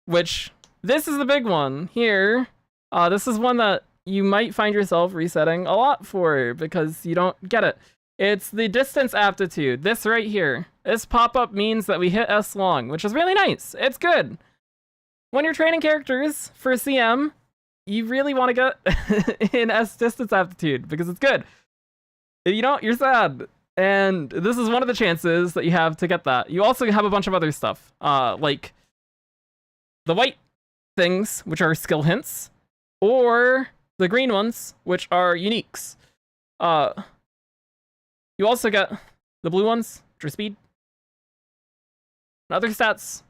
Which, this is the big one here. This is one that you might find yourself resetting a lot for because you don't get it. It's the distance aptitude. This right here. This pop-up means that we hit S long, which is really nice. It's good. When you're training characters for CM, you really want to get in S distance aptitude because it's good. If you don't, you're sad. And this is one of the chances that you have to get that. You also have a bunch of other stuff, like the white things, which are skill hints, or the green ones, which are uniques. You also get the blue ones, which are speed. And other stats,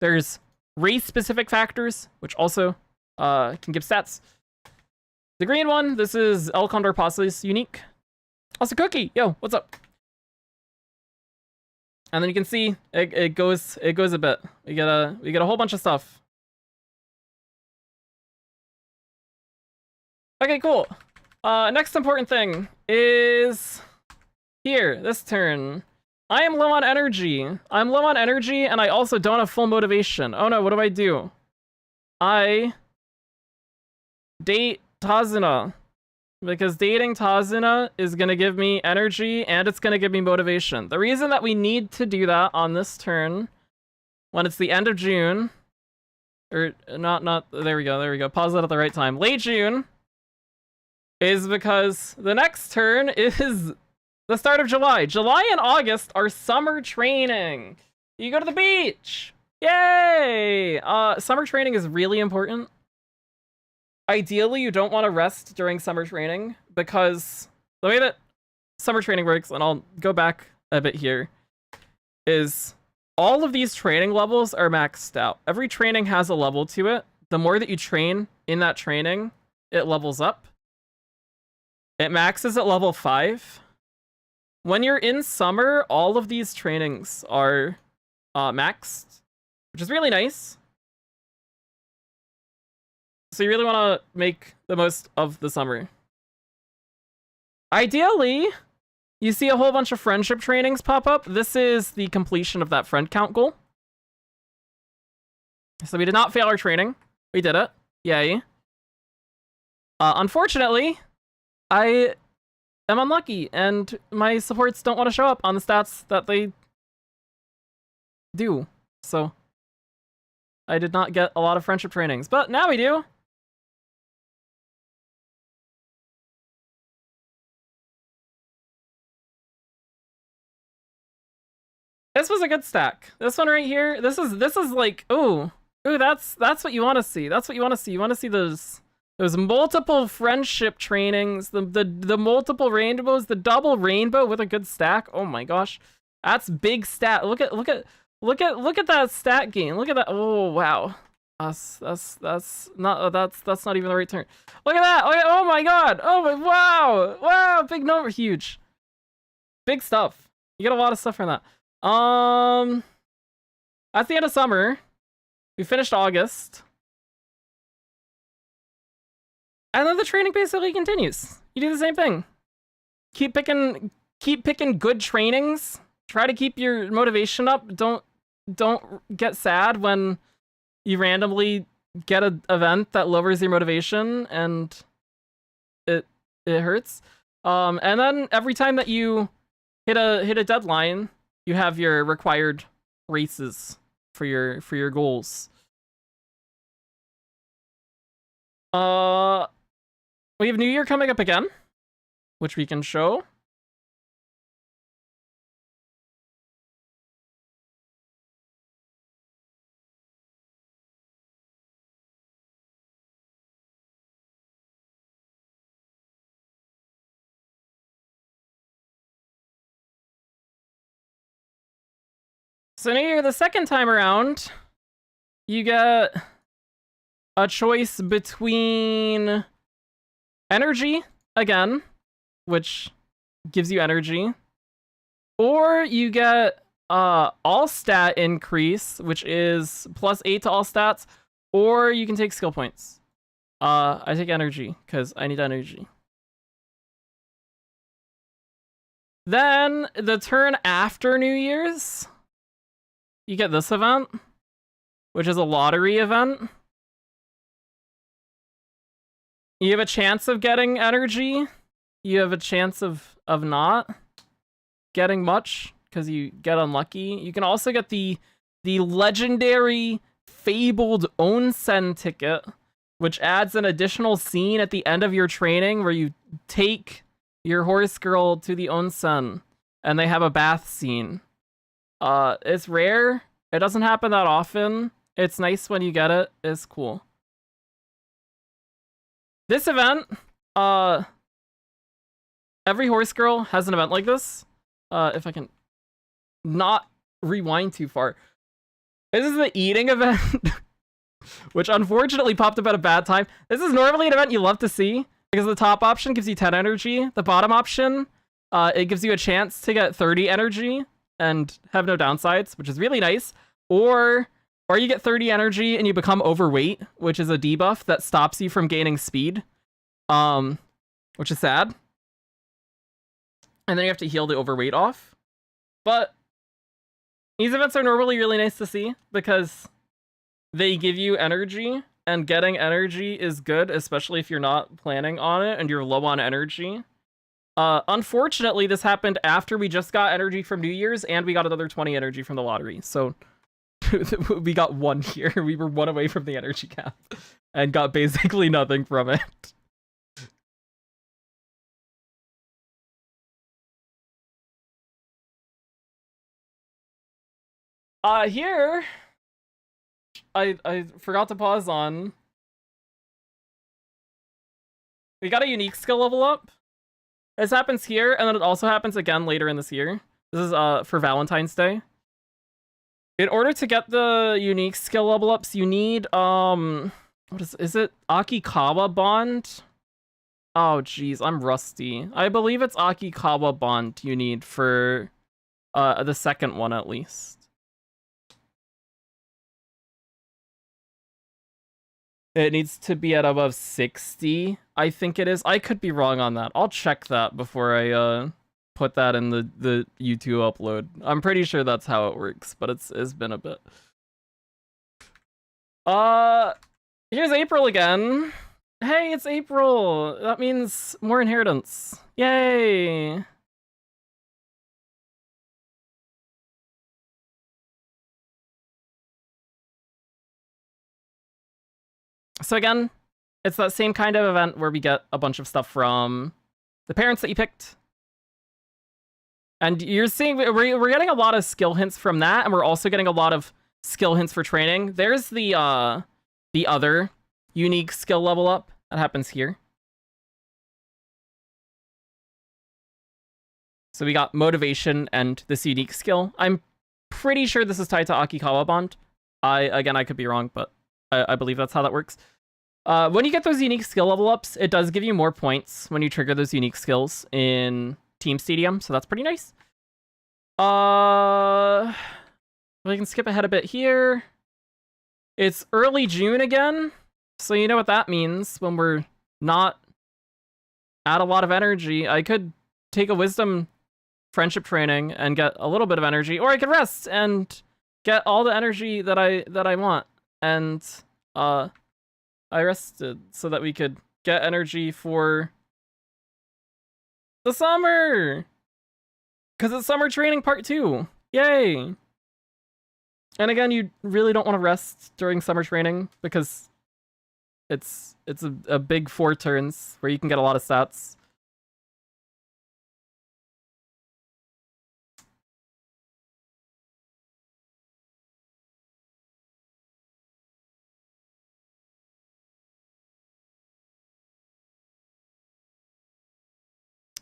there's race-specific factors, which also can give stats. The green one, this is El Condor Posse's unique. Also, Cookie, yo, what's up? And then you can see it goes a bit. We get a whole bunch of stuff. Okay, cool. Next important thing is here, this turn. I am low on energy. I'm low on energy, and I also don't have full motivation. Oh no, what do? I date Tazuna. Because dating Tazuna is going to give me energy, and it's going to give me motivation. The reason that we need to do that on this turn, when it's the end of June, or not, there we go, pause that at the right time, late June, is because the next turn is the start of July. July and August are summer training. You go to the beach. Yay! Summer training is really important. Ideally, you don't want to rest during summer training because the way that summer training works, and I'll go back a bit here, is all of these training levels are maxed out. Every training has a level to it. The more that you train in that training, it levels up. It maxes at level 5. When you're in summer, all of these trainings are maxed, which is really nice. So you really want to make the most of the summer. Ideally, you see a whole bunch of friendship trainings pop up. This is the completion of that friend count goal. So we did not fail our training. We did it. Yay. Unfortunately, I am unlucky, and my supports don't want to show up on the stats that they do. So I did not get a lot of friendship trainings, but now we do. This was a good stack. This one right here, this is like, ooh, that's what you want to see. That's what you want to see. You want to see those multiple friendship trainings, the multiple rainbows, the double rainbow with a good stack. Oh my gosh, that's big stat. Look at that stat gain. Look at that. Oh wow, that's not even the right turn. Look at that. Oh my god. Oh my, wow, big number, huge, big stuff. You get a lot of stuff from that. That's the end of summer. We finished August. And then the training basically continues. You do the same thing. Keep picking good trainings. Try to keep your motivation up. Don't get sad when you randomly get an event that lowers your motivation and it hurts. And then every time that you hit a deadline, you have your required races for your goals. We have New Year coming up again, which we can show. So New Year, the second time around, you get a choice between energy again, which gives you energy, or you get all stat increase, which is +8 to all stats, or you can take skill points. I take energy because I need energy. Then the turn after New Year's, you get this event, which is a lottery event. You have a chance of getting energy. You have a chance of not getting much because you get unlucky. You can also get the legendary fabled onsen ticket, which adds an additional scene at the end of your training where you take your horse girl to the onsen and they have a bath scene. It's rare. It doesn't happen that often. It's nice when you get it. It's cool. This event, every horse girl has an event like this. If I can not rewind too far. This is the eating event, which unfortunately popped up at a bad time. This is normally an event you love to see because the top option gives you 10 energy. The bottom option, it gives you a chance to get 30 energy and have no downsides, which is really nice. Or you get 30 energy and you become overweight, which is a debuff that stops you from gaining speed, which is sad. And then you have to heal the overweight off. But these events are normally really nice to see because they give you energy, and getting energy is good, especially if you're not planning on it and you're low on energy. Unfortunately, this happened after we just got energy from New Year's and we got another 20 energy from the lottery. So we got 1 here. We were 1 away from the energy cap and got basically nothing from it. Here, I forgot to pause on. We got a unique skill level up. This happens here, and then it also happens again later in this year. This is for Valentine's Day. In order to get the unique skill level ups, you need what is it? Akikawa Bond? Oh geez, I'm rusty. I believe it's Akikawa Bond you need for the second one at least. It needs to be at above 60, I think it is. I could be wrong on that. I'll check that before I put that in the YouTube upload. I'm pretty sure that's how it works, but it's been a bit. Here's April again. Hey, it's April. That means more inheritance. Yay. So again, it's that same kind of event where we get a bunch of stuff from the parents that you picked. And you're seeing, we're getting a lot of skill hints from that, and we're also getting a lot of skill hints for training. There's the other unique skill level up that happens here. So we got motivation and this unique skill. I'm pretty sure this is tied to Akikawa Bond. I could be wrong, but I believe that's how that works. When you get those unique skill level ups, it does give you more points when you trigger those unique skills in Team Stadium, so that's pretty nice. We can skip ahead a bit here. It's early June again, so you know what that means when we're not at a lot of energy. I could take a wisdom friendship training and get a little bit of energy, or I could rest and get all the energy that I want. And I rested so that we could get energy for the summer, because it's summer training part 2. Yay. And again, you really don't want to rest during summer training because it's a big 4 turns where you can get a lot of stats.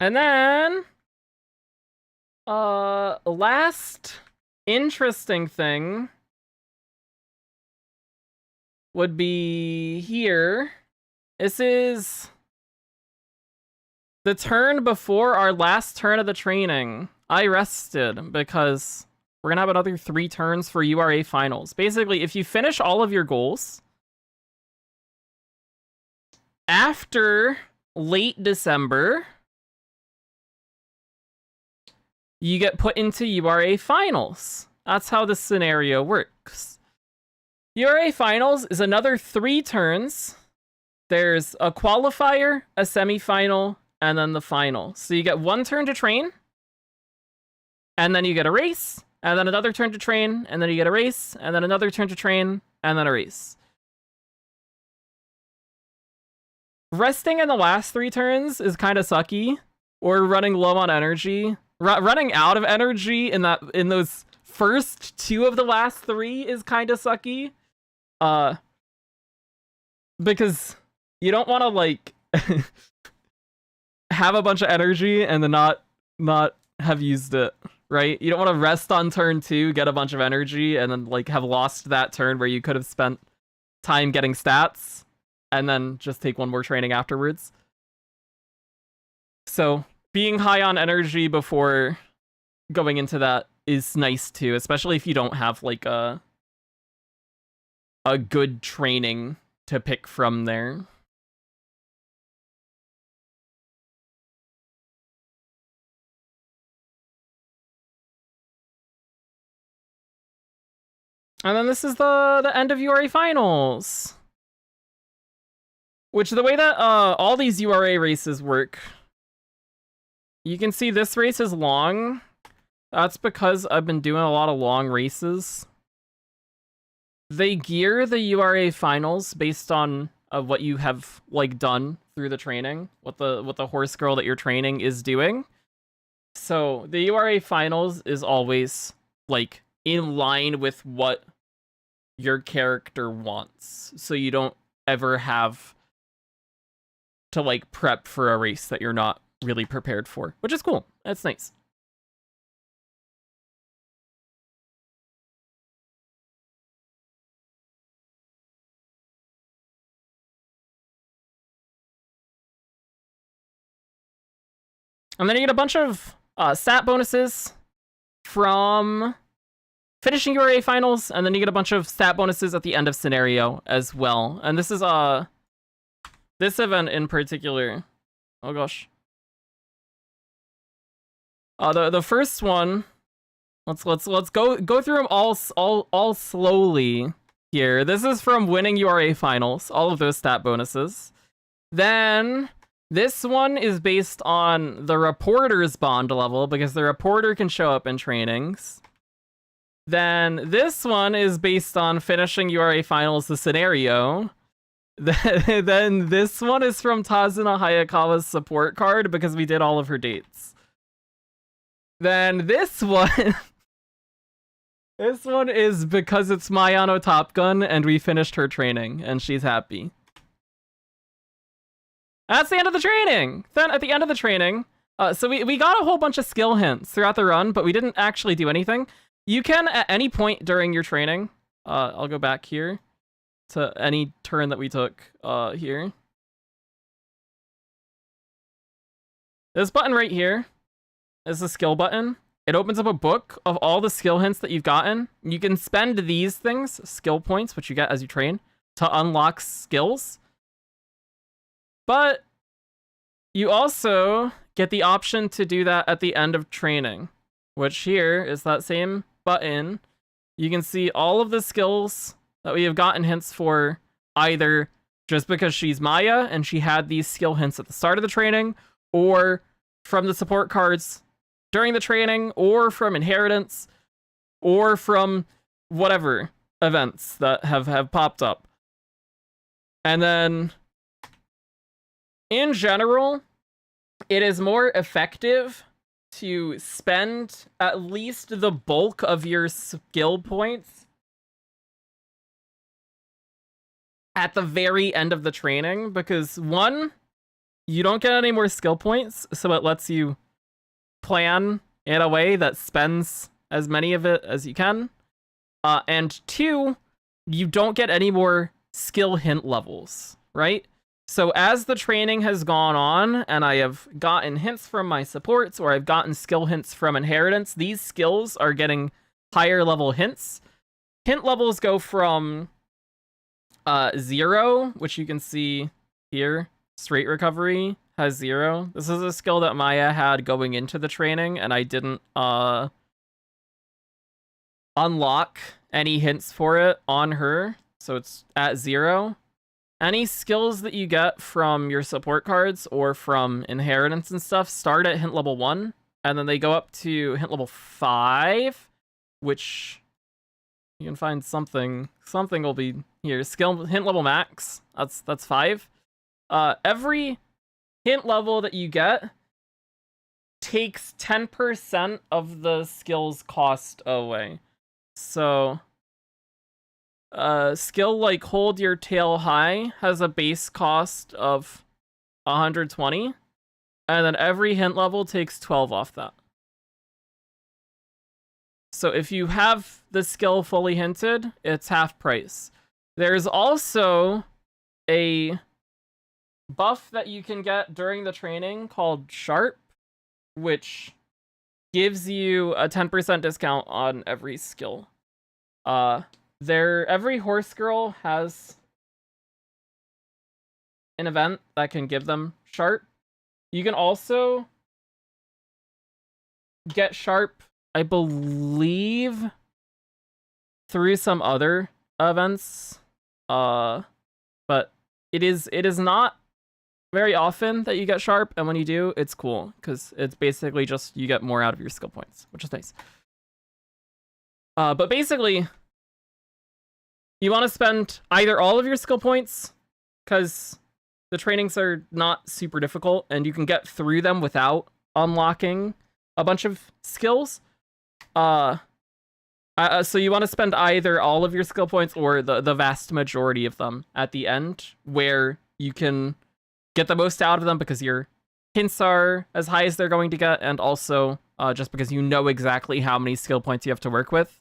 And then last interesting thing would be here. This is the turn before our last turn of the training. I rested because we're gonna have another 3 turns for URA finals. Basically, if you finish all of your goals after late December, you get put into URA finals. That's how this scenario works. URA finals is another 3 turns. There's a qualifier, a semifinal, and then the final. So you get 1 turn to train, and then you get a race, and then another turn to train, and then you get a race, and then another turn to train, and then a race. Resting in the last 3 turns is kind of sucky, or running low on energy. Running out of energy in those first 2 of the last 3 is kind of sucky. Because you don't want to like have a bunch of energy and then not have used it, right? You don't want to rest on turn 2, get a bunch of energy, and then like have lost that turn where you could have spent time getting stats, and then just take 1 more training afterwards. So being high on energy before going into that is nice too, especially if you don't have like a good training to pick from there. And then this is the end of URA finals. Which, the way that all these URA races work, you can see this race is long. That's because I've been doing a lot of long races. They gear the URA finals based on what you have like done through the training, what the horse girl that you're training is doing. So the URA finals is always like in line with what your character wants. So you don't ever have to like prep for a race that you're not really prepared for, which is cool. That's nice. And then you get a bunch of stat bonuses from finishing URA finals, and then you get a bunch of stat bonuses at the end of scenario as well. And this is this event in particular. Oh gosh. The first one. Let's go through them all slowly here. This is from winning URA finals. All of those stat bonuses. Then this one is based on the reporter's bond level, because the reporter can show up in trainings. Then this one is based on finishing URA finals, the scenario. Then this one is from Tazuna Hayakawa's support card, because we did all of her dates. Then this one... this one is because it's Mayano Top Gun, and we finished her training, and she's happy. That's the end of the training! Then at the end of the training, so we got a whole bunch of skill hints throughout the run, but we didn't actually do anything. You can, at any point during your training, I'll go back here to any turn that we took here. This button right here is the skill button. It opens up a book of all the skill hints that you've gotten. You can spend these things, skill points, which you get as you train, to unlock skills. But you also get the option to do that at the end of training, which here is that same button. You can see all of the skills that we have gotten hints for, either just because she's Maya and she had these skill hints at the start of the training, or from the support cards during the training, or from inheritance, or from whatever events that have popped up. And then in general, it is more effective to spend at least the bulk of your skill points at the very end of the training, because one, you don't get any more skill points, so it lets you plan in a way that spends as many of it as you can. And two, you don't get any more skill hint levels, right? So as the training has gone on, and I have gotten hints from my supports, or I've gotten skill hints from inheritance, these skills are getting higher level hints. Hint levels go from 0, which you can see here, straight recovery has 0. This is a skill that Maya had going into the training, and I didn't unlock any hints for it on her, so it's at 0. Any skills that you get from your support cards or from inheritance and stuff start at hint level 1, and then they go up to hint level 5, which you can find something will be here. Skill hint level max, that's 5. Every hint level that you get takes 10% of the skill's cost away. So skill like hold your tail high has a base cost of 120, and then every hint level takes 12 off that. So if you have the skill fully hinted, it's half price. There's also a buff that you can get during the training called Sharp, which gives you a 10% discount on every skill. Every horse girl has an event that can give them Sharp. You can also get Sharp, I believe, through some other events. But it is not very often that you get Sharp, and when you do, it's cool, because it's basically just you get more out of your skill points, which is nice. But basically, you want to spend either all of your skill points, because the trainings are not super difficult, and you can get through them without unlocking a bunch of skills. So you want to spend either all of your skill points or the vast majority of them at the end, where you can get the most out of them because you're hints are as high as they're going to get, and also just because you know exactly how many skill points you have to work with,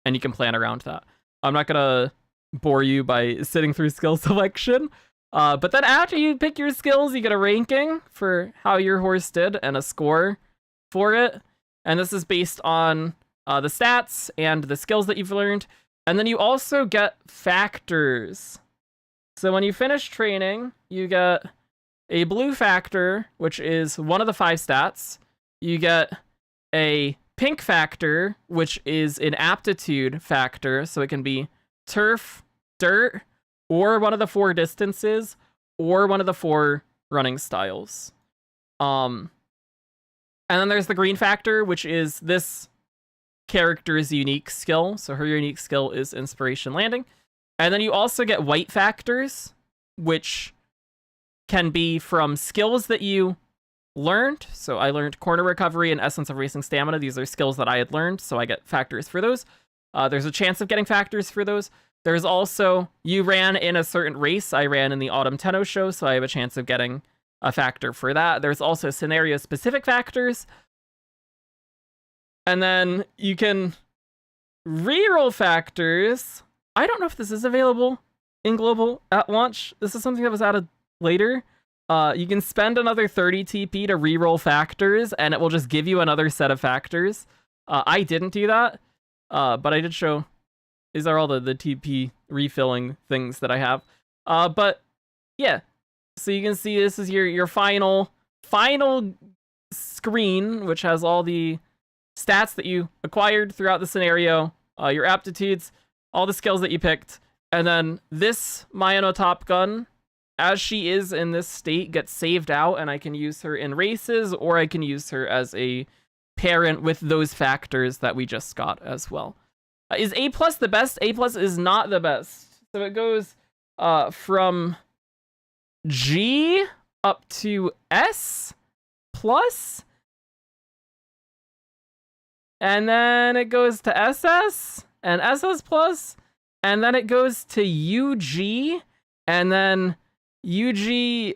and you can plan around that. I'm not gonna bore you by sitting through skill selection, but then after you pick your skills, you get a ranking for how your horse did and a score for it, and this is based on the stats and the skills that you've learned, and then you also get factors. So when you finish training, you get a blue factor, which is one of the 5 stats. You get a pink factor, which is an aptitude factor, so it can be turf, dirt, or one of the 4 distances, or one of the 4 running styles. And then there's the green factor, which is this character's unique skill. So her unique skill is Inspiration Landing. And then you also get white factors, which can be from skills that you learned. So I learned Corner Recovery and Essence of Racing Stamina. These are skills that I had learned, so I get factors for those. There's a chance of getting factors for those. There's also, you ran in a certain race. I ran in the Autumn Tenno show, so I have a chance of getting a factor for that. There's also scenario-specific factors. And then you can reroll factors. I don't know if this is available in Global at launch. This is something that was added later. You can spend another 30 TP to reroll factors, and it will just give you another set of factors. I didn't do that, but I did show. These are all the TP refilling things that I have. But yeah, so you can see this is your final screen, which has all the stats that you acquired throughout the scenario, your aptitudes, all the skills that you picked, and then this Mayano Top Gun, as she is in this state, gets saved out, and I can use her in races, or I can use her as a parent with those factors that we just got as well. Is A+ the best? A+ is not the best. So it goes from G up to S+, and then it goes to SS, and SS+, and then it goes to UG, and then UG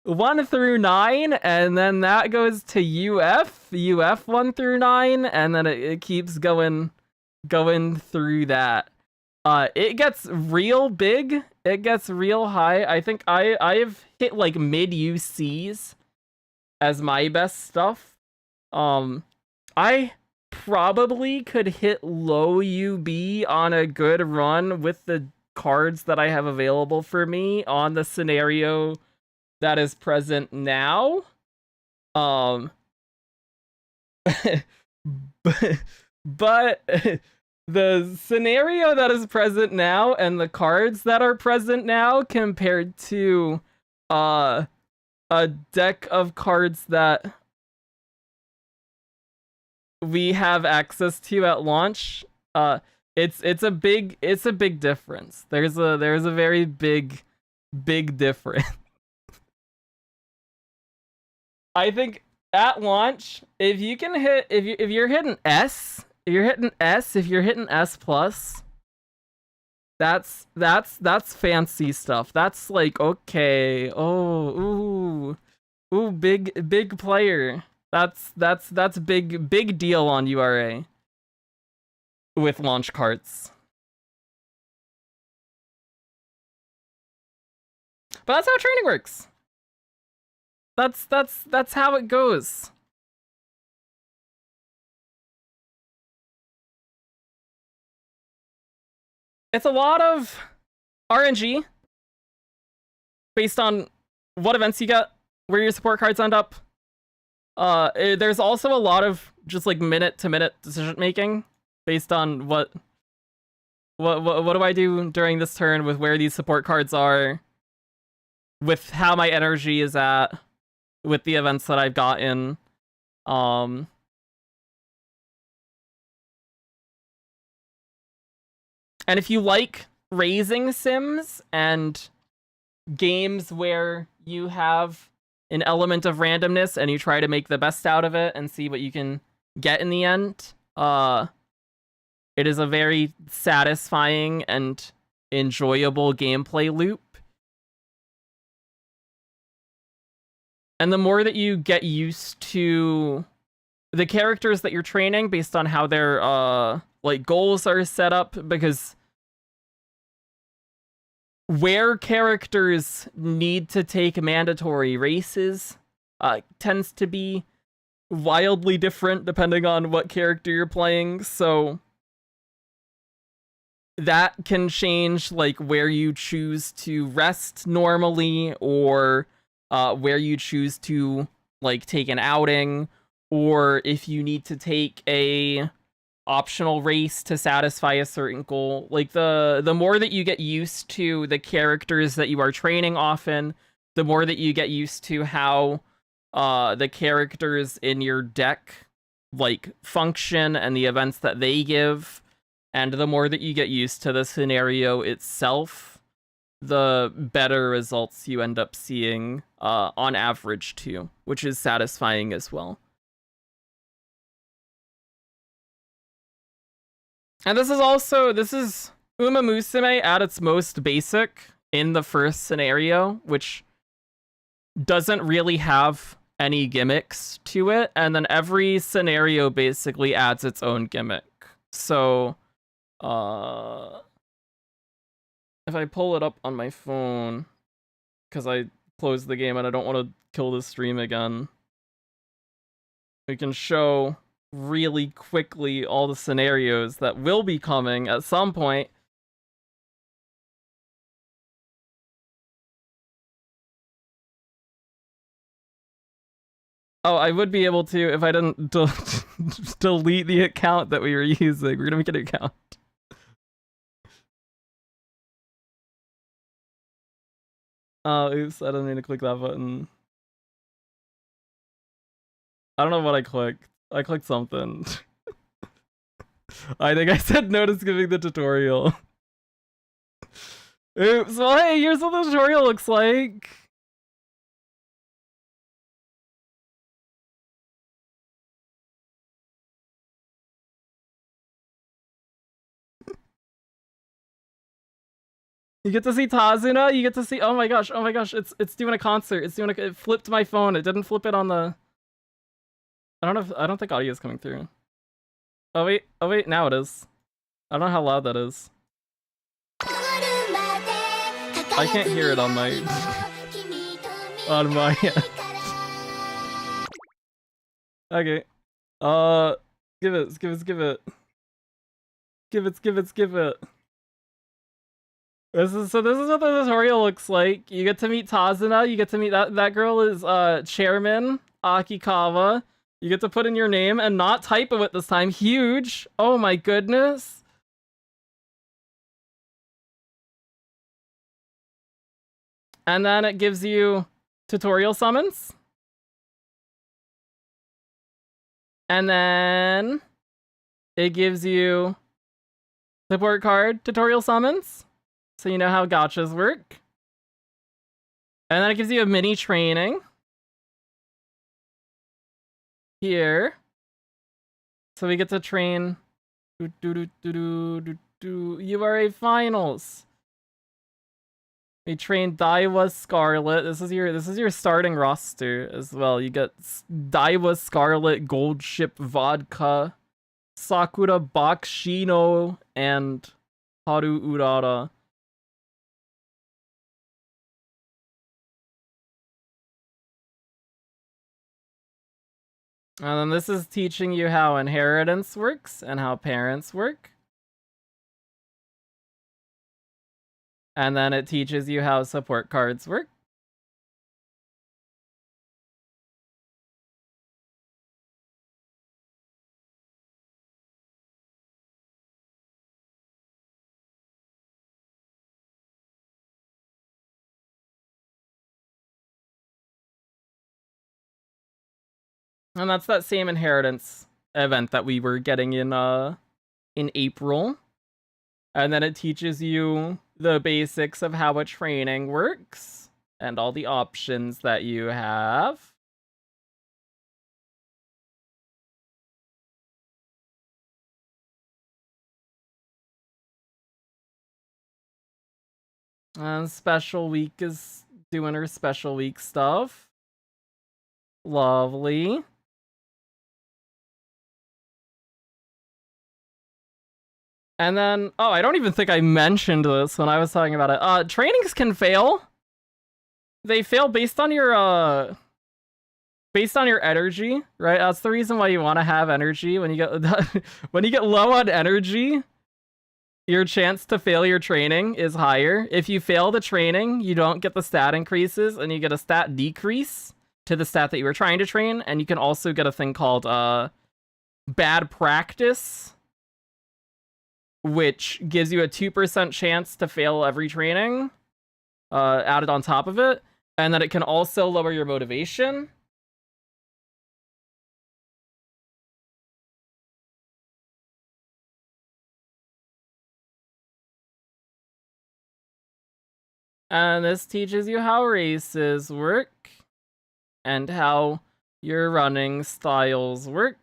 1 through 9, and then that goes to UF 1 through 9, and then it keeps going through that. It gets real big, it gets real high. I think I've hit like mid UCs as my best stuff. I probably could hit low UB on a good run with the cards that I have available for me on the scenario that is present now. But the scenario that is present now and the cards that are present now compared to a deck of cards that we have access to at launch, it's a big difference. There's a very big difference. I think at launch, if you can hit, if you're hitting S, if you're hitting S+, that's fancy stuff. That's like, okay, oh, ooh, big player. That's big deal on URA with launch carts. But that's how training works. That's how it goes. It's a lot of RNG based on what events you get, where your support cards end up. There's also a lot of just like minute-to-minute decision making based on what do I do during this turn with where these support cards are, with how my energy is at, with the events that I've gotten. And if you like raising sims and games where you have an element of randomness and you try to make the best out of it and see what you can get in the end, it is a very satisfying and enjoyable gameplay loop. And the more that you get used to the characters that you're training based on how their like goals are set up, because where characters need to take mandatory races tends to be wildly different depending on what character you're playing, so that can change like where you choose to rest normally, or where you choose to like take an outing, or if you need to take a optional race to satisfy a certain goal. Like the more that you get used to the characters that you are training often, the more that you get used to how the characters in your deck like function and the events that they give, and the more that you get used to the scenario itself, the better results you end up seeing on average too, which is satisfying as well. And this is Umamusume at its most basic in the first scenario, which doesn't really have any gimmicks to it, and then every scenario basically adds its own gimmick. So, if I pull it up on my phone, because I closed the game and I don't want to kill the stream again, we can show really quickly all the scenarios that will be coming at some point. Oh, I would be able to if I didn't delete the account that we were using. We're gonna make an account. Oh, oops, I didn't mean to click that button. I don't know what I clicked. I clicked something. I think I said no to skipping the tutorial. Oops, well hey, here's what the tutorial looks like. You get to see Tazuna, you get to see, oh my gosh, it's doing a concert. It flipped my phone. It didn't flip it on the, I don't think audio is coming through. Oh wait, now it is. I don't know how loud that is. I can't hear it on my on my end. Okay. Give it. This is what the tutorial looks like. You get to meet Tazuna, you get to meet that girl is Chairman Akikawa. You get to put in your name and not typo it this time. Huge. Oh my goodness. And then it gives you tutorial summons. And then it gives you support card tutorial summons, so you know how gachas work. And then it gives you a mini training here. So we get to train URA finals. We train Daiwa Scarlet. This is your starting roster as well. You get Daiwa Scarlet, Gold Ship Vodka, Sakura Bakshino, and Haru Urara. And then this is teaching you how inheritance works and how parents work. And then it teaches you how support cards work. And that's that same inheritance event that we were getting in April. And then it teaches you the basics of how a training works and all the options that you have. And Special Week is doing her Special Week stuff. Lovely. And then, oh, I don't even think I mentioned this when I was talking about it. Trainings can fail. They fail based on your energy, right? That's the reason why you want to have energy. When you get when you get low on energy, your chance to fail your training is higher. If you fail the training, you don't get the stat increases, and you get a stat decrease to the stat that you were trying to train, and you can also get a thing called bad practice, which gives you a 2% chance to fail every training, added on top of it, and then it can also lower your motivation. And this teaches you how races work and how your running styles work.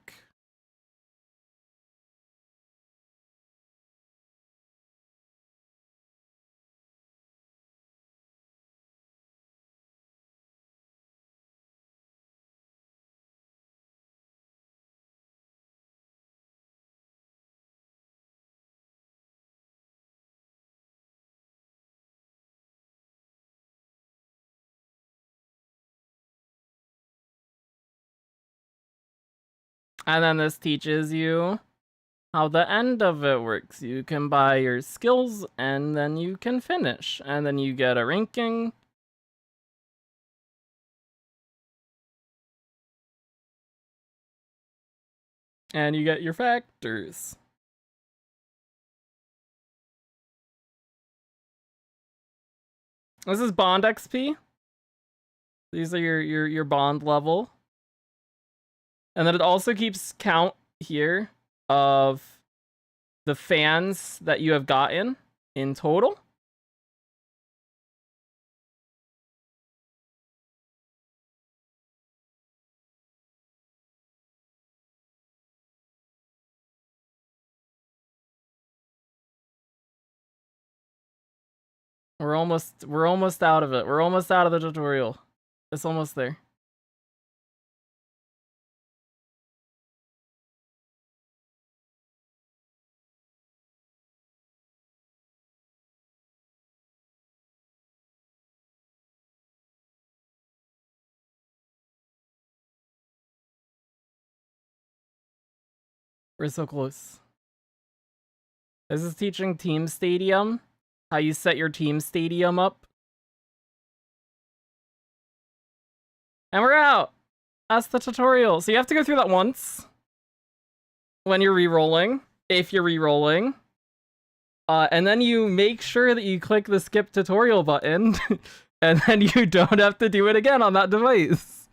And then this teaches you how the end of it works. You can buy your skills and then you can finish. And then you get a ranking. And you get your factors. This is bond XP. These are your bond level. And then it also keeps count here of the fans that you have gotten in total. We're almost out of it. We're almost out of the tutorial. It's almost there. We're so close. This is teaching Team Stadium, how you set your Team Stadium up. And we're out! That's the tutorial. So you have to go through that once when you're re-rolling, if you're re-rolling. And then you make sure that you click the skip tutorial button, and then you don't have to do it again on that device.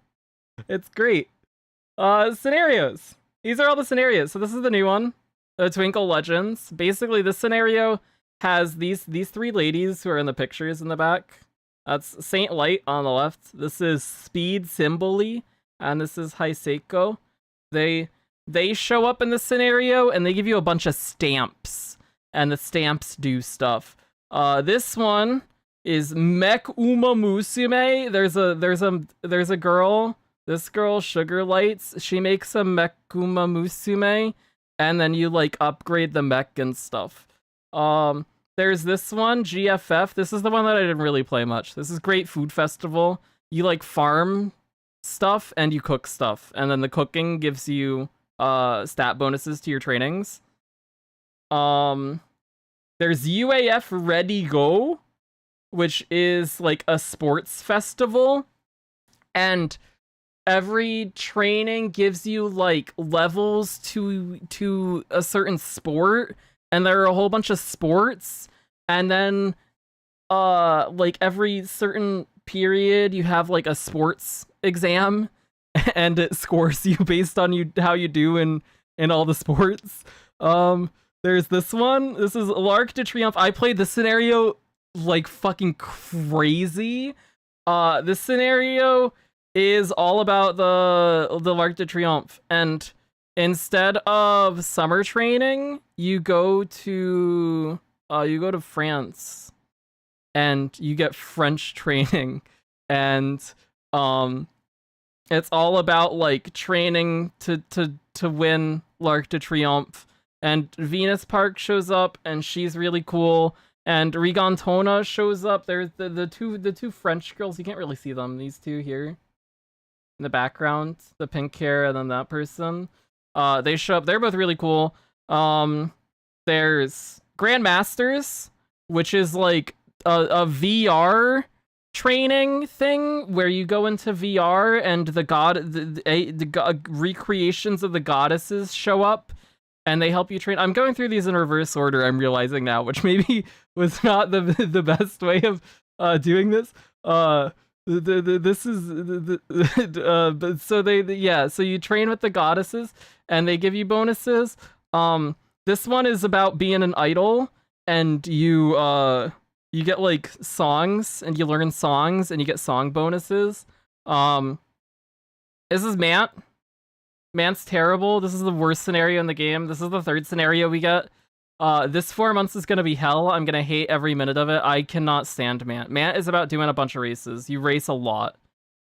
It's great. Scenarios. These are all the scenarios. So this is the new one, the Twinkle Legends. Basically, this scenario has these three ladies who are in the pictures in the back. That's Saint Light on the left. This is Speed Symboli, and this is Hiseiko. They show up in this scenario, and they give you a bunch of stamps, and the stamps do stuff. This one is Mech Umamusume. There's a girl. This girl, Sugar Lights, she makes a Mech Umamusume, and then you like upgrade the mech and stuff. There's this one, GFF. This is the one that I didn't really play much. This is Great Food Festival. You like farm stuff and you cook stuff, and then the cooking gives you stat bonuses to your trainings. There's UAF Ready Go, which is like a sports festival, and every training gives you like levels to a certain sport, and there are a whole bunch of sports, and then like every certain period you have like a sports exam, and it scores you based on how you do in all the sports. There's this one. This is L'Arc de Triomphe. I played this scenario like fucking crazy. This scenario is all about the L'Arc de Triomphe, and instead of summer training, you go to France, and you get French training, and It's all about like training to win l'Arc de Triomphe. And Venus Park shows up, and she's really cool. And Rigantona shows up. There's the two French girls. You can't really see them. These two here in the background, the pink hair, and then that person. They show up. They're both really cool. There's Grandmasters, which is like a VR training thing where you go into VR and the recreations of the goddesses show up and they help you train. I'm going through these in reverse order, I'm realizing now, which maybe was not the best way of doing this. This is but so you train with the goddesses and they give you bonuses. This one is about being an idol, and you get like songs and you learn songs and you get song bonuses. This is Mant. Mant's terrible. This is the worst scenario in the game. This is the third scenario we get. This 4 months is gonna be hell. I'm gonna hate every minute of it. I cannot stand Mant. Mant is about doing a bunch of races. You race a lot.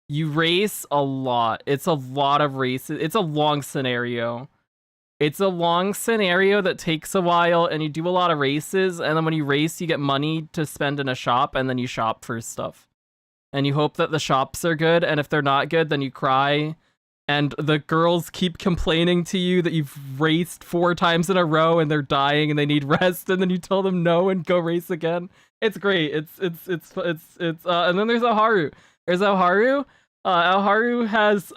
It's a lot of races. It's a long scenario. It's a long scenario that takes a while, and you do a lot of races, and then when you race, you get money to spend in a shop, and then you shop for stuff. And you hope that the shops are good, and if they're not good, then you cry. And the girls keep complaining to you that you've raced 4 times in a row, and they're dying, and they need rest, and then you tell them no and go race again. It's great. It's and then there's Alharu. There's Alharu. Alharu has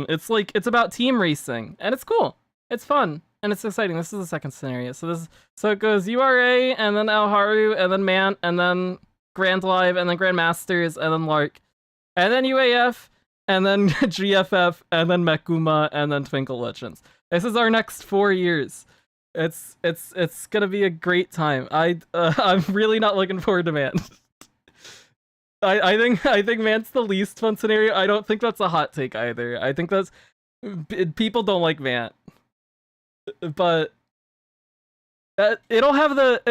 it's about team racing, and it's cool. It's fun, and it's exciting. This is the second scenario. So it goes URA, and then Alharu, and then Mant, and then Grand Live, and then Grandmasters, and then Lark, and then UAF, and then GFF, and then Mekuma, and then Twinkle Legends. This is our next 4 years. It's gonna be a great time. I'm really not looking forward to Mant. I think Mant's the least fun scenario. I don't think that's a hot take either. I think that's people don't like Mant. But it'll have the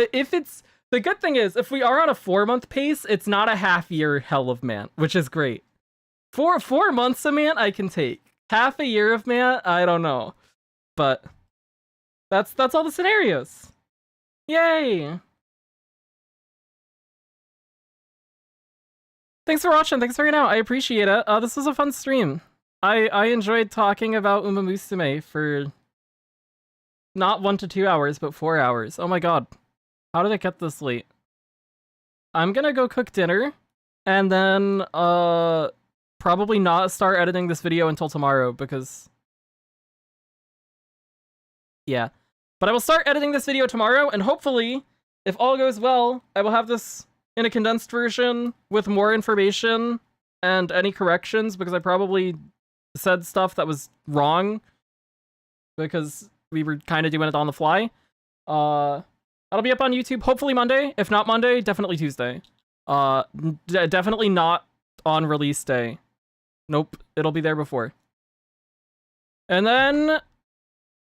good thing is if we are on a 4-month pace, it's not a half-year hell of Mant, which is great. 4 months of Mant I can take. Half a year of Mant, I don't know. But that's all the scenarios. Yay! Thanks for watching. Thanks for hanging out. I appreciate it. This was a fun stream. I enjoyed talking about Umamusume for not 1 to 2 hours, but 4 hours. Oh my god. How did I get this late? I'm gonna go cook dinner, and then, probably not start editing this video until tomorrow, because... yeah. But I will start editing this video tomorrow, and hopefully, if all goes well, I will have this in a condensed version with more information and any corrections, because I probably said stuff that was wrong, because we were kind of doing it on the fly. That'll be up on YouTube hopefully Monday. If not Monday, definitely Tuesday. Definitely not on release day. Nope, it'll be there before. And then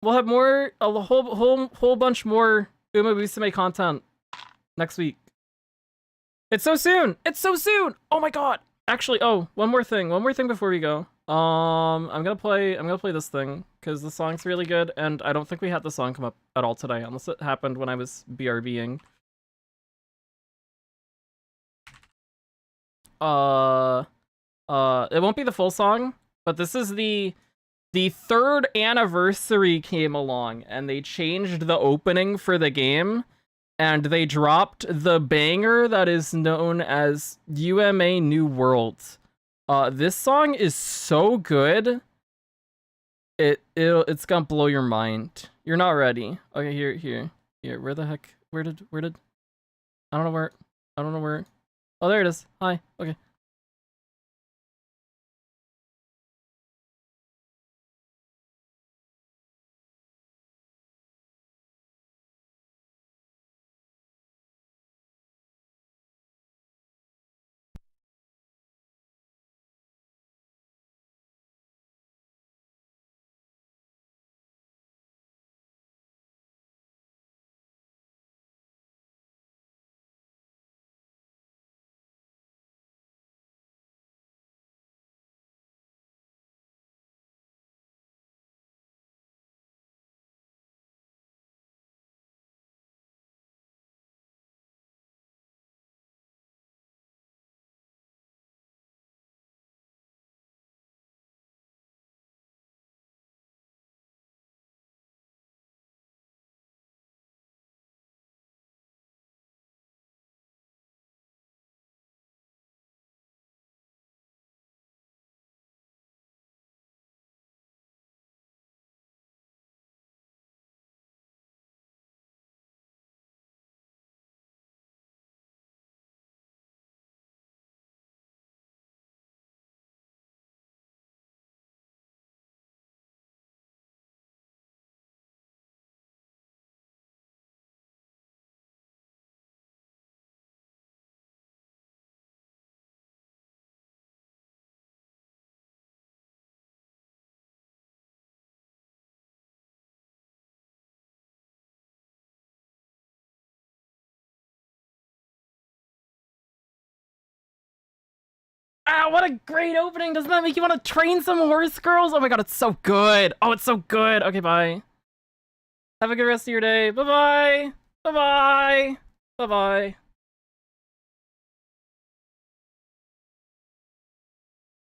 we'll have a whole bunch more Umamusume content next week. It's so soon! It's so soon! Oh my god! Actually, one more thing before we go. I'm gonna play this thing, because the song's really good, and I don't think we had the song come up at all today, unless it happened when I was BRBing. It won't be the full song, but this is the 3rd anniversary came along, and they changed the opening for the game, and they dropped the banger that is known as UMA New World. This song is so good. It's gonna blow your mind. You're not ready. Okay, here. Where the heck? Where did? I don't know where. Oh, there it is. Hi. Okay. Ah, what a great opening! Doesn't that make you want to train some horse girls? Oh my god, it's so good! Oh, it's so good! Okay, bye. Have a good rest of your day. Bye-bye! Bye-bye! Bye-bye.